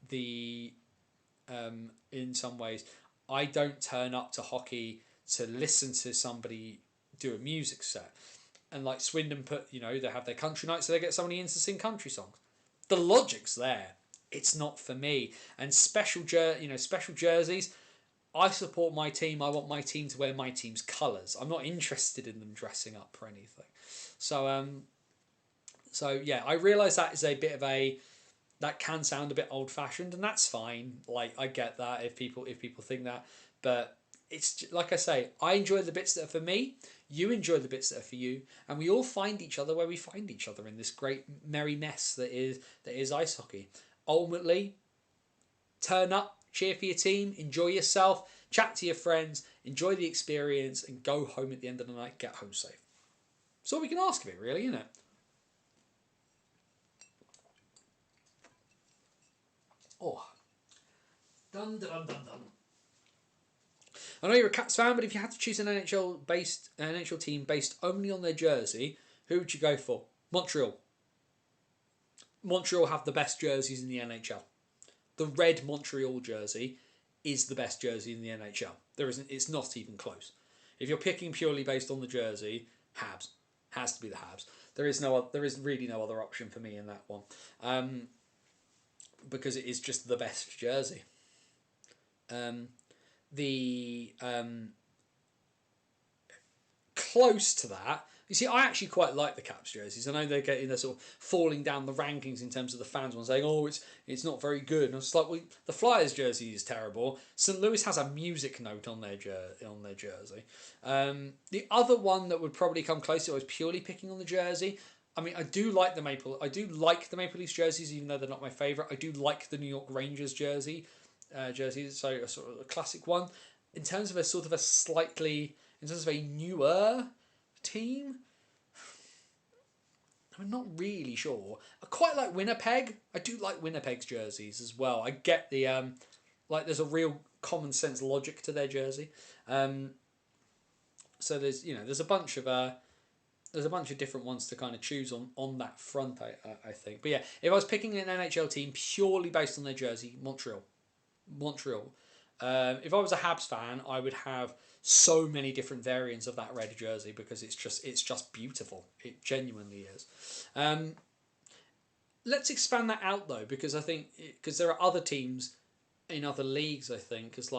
The In some ways, I don't turn up to hockey to listen to somebody do a music set. And like Swindon put, they have their country night, so they get somebody in to sing country songs. The logic's there. It's not for me. And special jerseys. I support my team. I want my team to wear my team's colours. I'm not interested in them dressing up for anything. So yeah, I realise that is a bit of that can sound a bit old fashioned, and that's fine. Like, I get that if people think that, but it's like I say, I enjoy the bits that are for me. You enjoy the bits that are for you, and we all find each other where we find each other in this great merry mess that is ice hockey. Ultimately, turn up, cheer for your team, enjoy yourself, chat to your friends, enjoy the experience, and go home at the end of the night, get home safe. That's all we can ask of it, really, isn't it? Oh, dun dun dun dun. I know you're a Caps fan, but if you had to choose an NHL team based only on their jersey, who would you go for? Montreal. Montreal have the best jerseys in the NHL. The red Montreal jersey is the best jersey in the NHL. It's not even close. If you're picking purely based on the jersey, Habs has to be the Habs. There is really no other option for me in that one, because it is just the best jersey. Close to that, you see, I actually quite like the Caps jerseys. I know they're sort of falling down the rankings in terms of the fans one saying, oh, it's not very good. And I was like, well, the Flyers jersey is terrible. St. Louis has a music note on their jersey. The other one that would probably come close, I was purely picking on the jersey. I mean, I do like the Maple Leafs jerseys, even though they're not my favourite. I do like the New York Rangers jerseys, so a sort of a classic one. In terms of a newer team, I'm not really sure. I quite like Winnipeg. I do like Winnipeg's jerseys as well. I get the there's a real common sense logic to their jersey. So there's a bunch of different ones to kind of choose on that front, I think. But yeah, if I was picking an NHL team purely based on their jersey, Montreal. If I was a Habs fan, I would have so many different variants of that red jersey, because it's just beautiful. It genuinely is. Let's expand that out though, because I think there are other teams in other leagues. I think because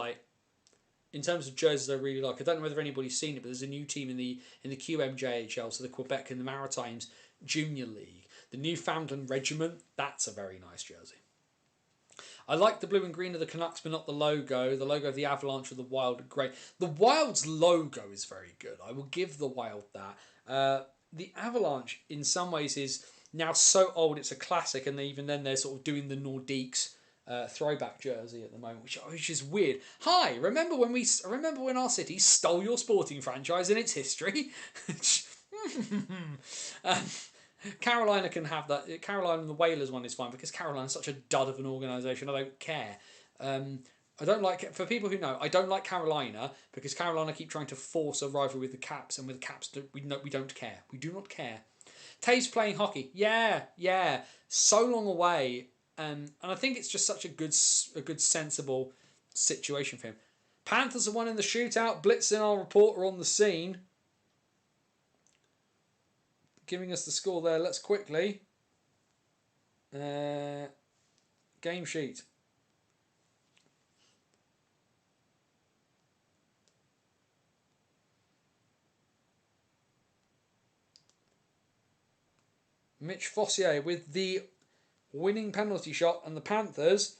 in terms of jerseys, I really like. I don't know whether anybody's seen it, but there's a new team in the QMJHL, so the Quebec and the Maritimes Junior League, the Newfoundland Regiment. That's a very nice jersey. I like the blue and green of the Canucks, but not the logo. The logo of the Avalanche or the Wild are great. The Wild's logo is very good. I will give the Wild that. The Avalanche, in some ways, is now so old it's a classic, and even then they're sort of doing the Nordiques throwback jersey at the moment, which is weird. Hi, remember when our city stole your sporting franchise in its history? Carolina can have that. Carolina and the Whalers one is fine, because Carolina's such a dud of an organisation. I don't care. I don't like, for people who know, I don't like Carolina because Carolina keep trying to force a rivalry with the Caps, and with the Caps we don't care. We do not care. Taves playing hockey. Yeah. So long away. And I think it's just such a good sensible situation for him. Panthers are one in the shootout. Blitzing our reporter on the scene, giving us the score there. Let's quickly. Game sheet. Mitch Fossier with the winning penalty shot, and the Panthers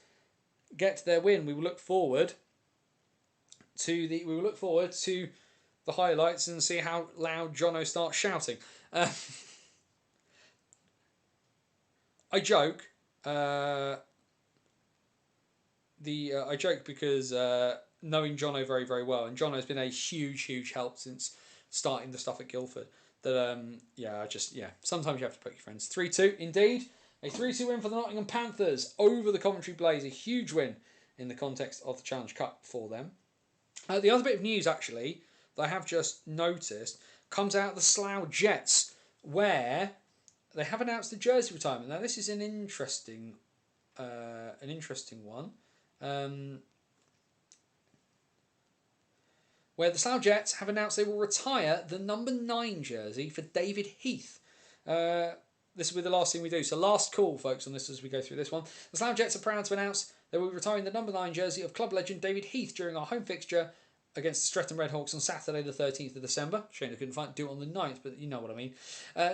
get their win. We will look forward to the highlights and see how loud Jono starts shouting. I joke. I joke because knowing Jono very, very well, and Jono's been a huge help since starting the stuff at Guildford. That sometimes you have to put your friends. 3-2 indeed. A 3-2 win for the Nottingham Panthers over the Coventry Blaze. A huge win in the context of the Challenge Cup for them. The other bit of news, actually, that I have just noticed, comes out of the Slough Jets, where they have announced the jersey retirement. Now, this is an interesting one. Where the Slough Jets have announced they will retire the number 9 jersey for David Heath. This will be the last thing we do. So last call, folks, on this as we go through this one. The Slough Jets are proud to announce they will be retiring the number 9 jersey of club legend David Heath during our home fixture against the Streatham Redhawks on Saturday the 13th of December. Shame I couldn't do it on the 9th, but you know what I mean.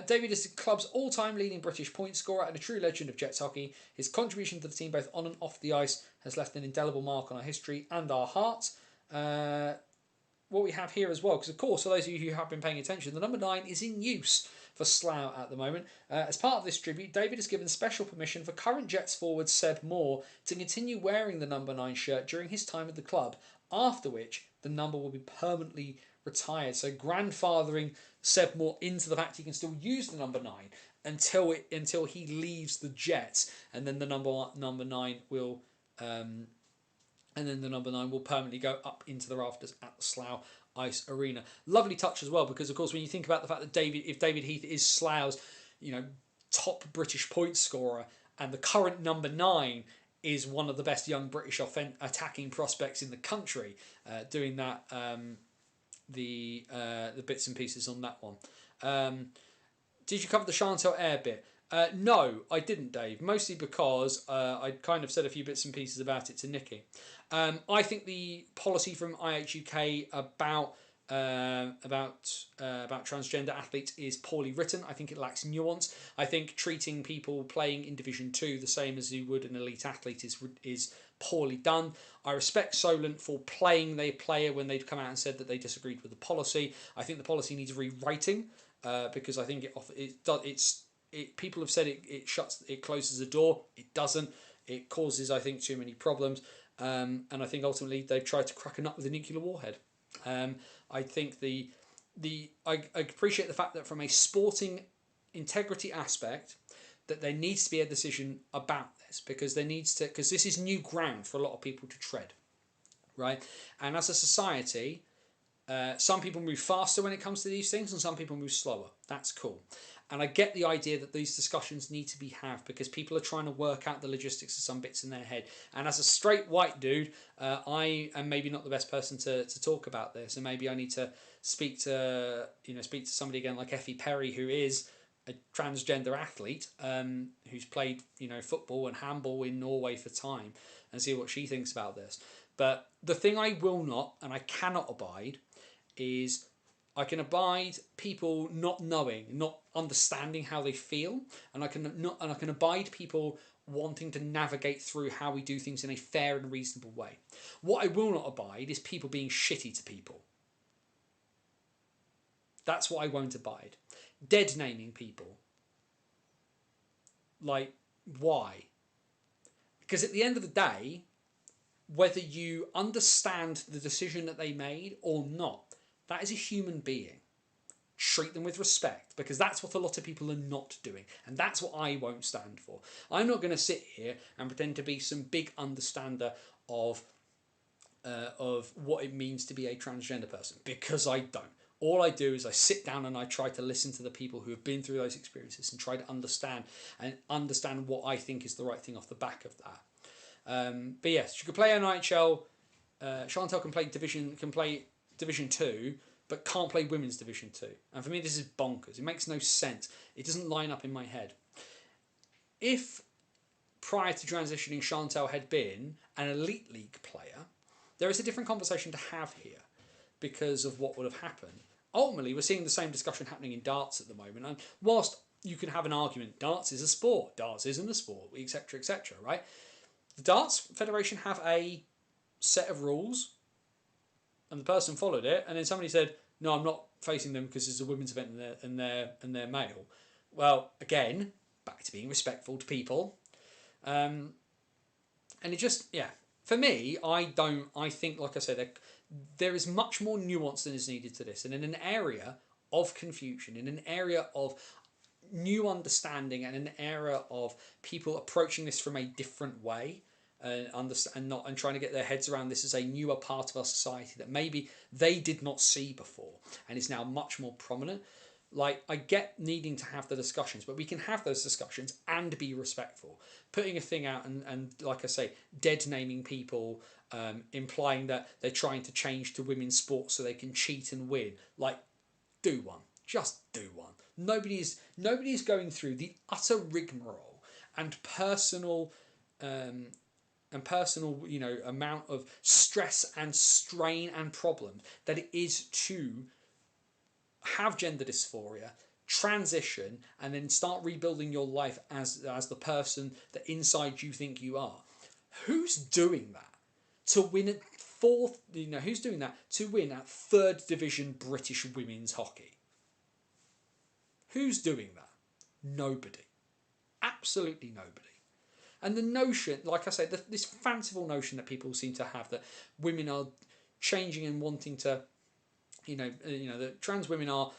David is the club's all-time leading British point scorer and a true legend of Jets hockey. His contribution to the team both on and off the ice has left an indelible mark on our history and our hearts. What we have here as well, because of course, for those of you who have been paying attention, the number 9 is in use for Slough at the moment. As part of this tribute, David has given special permission for current Jets forward Seb Moore to continue wearing the number 9 shirt during his time at the club, after which the number will be permanently retired. So grandfathering Seb Moore into the fact he can still use the number 9 until he leaves the Jets, and then the number 9 will permanently go up into the rafters at the Slough Ice Arena. Lovely touch as well, because of course when you think about the fact that David Heath is Slough's, top British point scorer, and the current number 9 is one of the best young British attacking prospects in the country, doing that, the bits and pieces on that one. Did you cover the Chantel Air bit? No, I didn't, Dave. Mostly because I kind of said a few bits and pieces about it to Nikki. I think the policy from IHUK about transgender athletes is poorly written. I think it lacks nuance. I think treating people playing in Division 2 the same as you would an elite athlete is poorly done. I respect Solent for playing their player when they'd come out and said that they disagreed with the policy. I think the policy needs rewriting because I think people have said it closes the door. It doesn't. It causes, I think, too many problems. And I think ultimately they've tried to crack a nut with a nuclear warhead. I think I appreciate the fact that from a sporting integrity aspect, that there needs to be a decision about this, because this is new ground for a lot of people to tread, right? And as a society, some people move faster when it comes to these things, and some people move slower. That's cool. And I get the idea that these discussions need to be had because people are trying to work out the logistics of some bits in their head. And as a straight white dude, I am maybe not the best person to talk about this. And maybe I need to speak to somebody again like Effie Perry, who is a transgender athlete, who's played football and handball in Norway for time, and see what she thinks about this. But the thing I will not and I cannot abide is I can abide people not knowing, not understanding how they feel, and I can abide people wanting to navigate through how we do things in a fair and reasonable way. What I will not abide is people being shitty to people. That's what I won't abide. Dead naming people. Like, why? Because at the end of the day, whether you understand the decision that they made or not, that is a human being. Treat them with respect, because that's what a lot of people are not doing, and that's what I won't stand for. I'm not going to sit here and pretend to be some big understander of what it means to be a transgender person, because I don't. All I do is I sit down and I try to listen to the people who have been through those experiences and try to understand what I think is the right thing off the back of that. But yes, she could play NHL. Chantal can play Division 2, but can't play Women's Division 2. And for me, this is bonkers. It makes no sense. It doesn't line up in my head. If prior to transitioning Chantal had been an Elite League player, there is a different conversation to have here because of what would have happened. Ultimately, we're seeing the same discussion happening in darts at the moment. And whilst you can have an argument, darts is a sport, darts isn't a sport, etc., etc., right? The Darts Federation have a set of rules, and the person followed it, and then somebody said, no, I'm not facing them because it's a women's event and they're male. Well, again, back to being respectful to people. And it just, For me, I think, like I said, there is much more nuance than is needed to this. And in an area of confusion, in an area of new understanding, and an area of people approaching this from a different way, and trying to get their heads around this as a newer part of our society that maybe they did not see before and is now much more prominent. Like, I get needing to have the discussions, but we can have those discussions and be respectful. Putting a thing out and like I say, dead naming people, implying that they're trying to change to women's sports so they can cheat and win. Like, do one. Just do one. Nobody's going through the utter rigmarole and personal, amount of stress and strain and problems that it is to have gender dysphoria, transition, and then start rebuilding your life as the person that inside you think you are. Who's doing that to win at fourth? Who's doing that to win at third division British women's hockey? Who's doing that? Nobody. Absolutely nobody. And the notion, like I say, this fanciful notion that people seem to have that women are changing and wanting to, that trans women are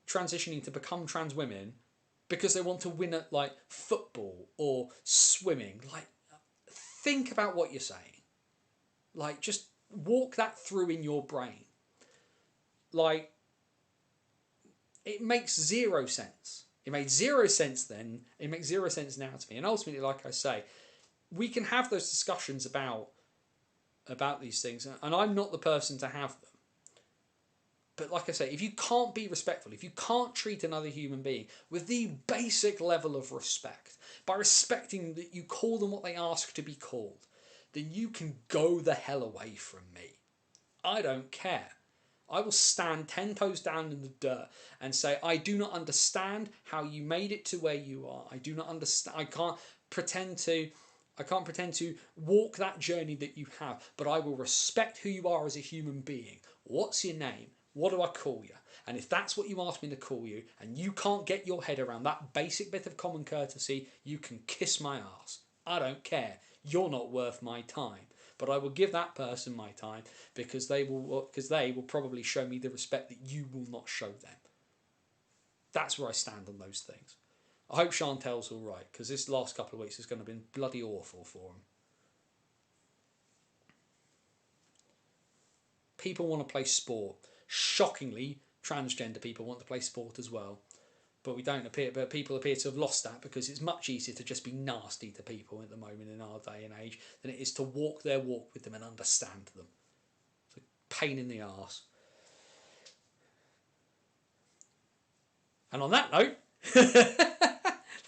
transitioning to become trans women because they want to win at like football or swimming. Like, think about what you're saying. Like, just walk that through in your brain. Like, it makes zero sense. It made zero sense then. It makes zero sense now to me. And ultimately, like I say, we can have those discussions about these things, and I'm not the person to have them. But like I say, if you can't be respectful, if you can't treat another human being with the basic level of respect, by respecting that you call them what they ask to be called, then you can go the hell away from me. I don't care. I will stand 10 toes down in the dirt and say, I do not understand how you made it to where you are. I do not understand. I can't pretend to walk that journey that you have, but I will respect who you are as a human being. What's your name? What do I call you? And if that's what you ask me to call you, and you can't get your head around that basic bit of common courtesy, you can kiss my ass. I don't care. You're not worth my time. But I will give that person my time because they will probably show me the respect that you will not show them. That's where I stand on those things. I hope Chantel's all right, because this last couple of weeks has going to have been bloody awful for him. People want to play sport. Shockingly, transgender people want to play sport as well. But people appear to have lost that because it's much easier to just be nasty to people at the moment in our day and age than it is to walk their walk with them and understand them. It's a pain in the arse. And on that note,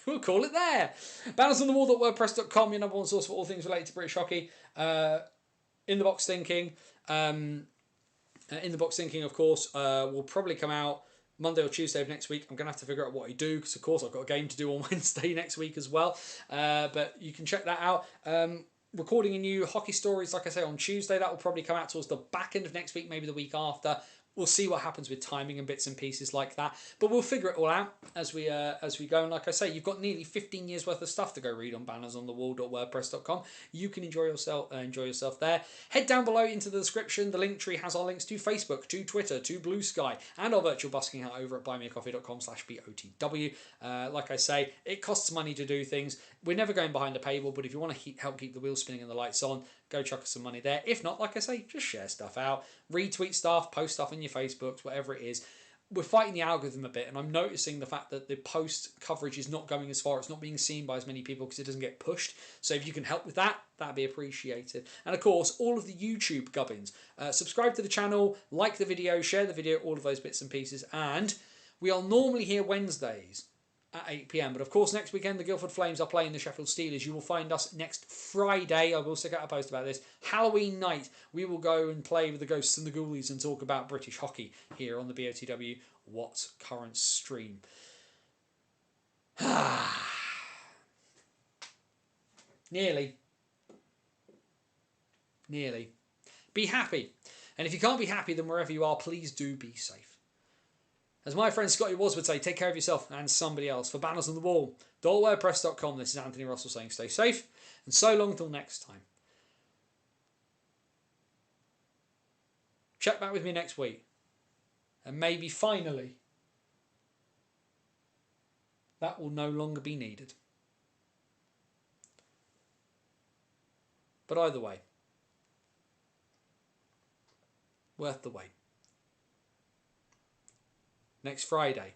we'll call it there. Bannersonthewall.wordpress.com, your number one source for all things related to British hockey. In the Box Thinking. In the Box Thinking, of course, will probably come out Monday or Tuesday of next week. I'm going to have to figure out what I do because, of course, I've got a game to do on Wednesday next week as well. But you can check that out. Recording a new Hockey Stories, like I say, on Tuesday. That will probably come out towards the back end of next week, maybe the week after. We'll see what happens with timing and bits and pieces like that. But we'll figure it all out as we go. And like I say, you've got nearly 15 years worth of stuff to go read on bannersonthewall.wordpress.com. You can enjoy yourself there. Head down below into the description. The link tree has our links to Facebook, to Twitter, to Blue Sky, and our virtual busking hat over at buymeacoffee.com/BOTW. Like I say, it costs money to do things. We're never going behind a paywall, but if you want to help keep the wheels spinning and the lights on, go chuck us some money there. If not, like I say, just share stuff out. Retweet stuff, post stuff in your Facebooks, whatever it is. We're fighting the algorithm a bit, and I'm noticing the fact that the post coverage is not going as far. It's not being seen by as many people because it doesn't get pushed. So if you can help with that, that'd be appreciated. And of course, all of the YouTube gubbins. Subscribe to the channel, like the video, share the video, all of those bits and pieces. And we are normally here Wednesdays at 8 p.m. But of course, next weekend, the Guildford Flames are playing the Sheffield Steelers. You will find us next Friday. I will stick out a post about this. Halloween night, we will go and play with the Ghosts and the Ghoulies and talk about British hockey here on the BOTW What's Current stream. Nearly. Be happy. And if you can't be happy, then wherever you are, please do be safe. As my friend Scotty Waz would say, take care of yourself and somebody else. For Banners on the Wall, .wordpress.com, this is Anthony Russell saying stay safe, and so long till next time. check back with me next week. And maybe finally, that will no longer be needed. But either way, worth the wait. Next Friday,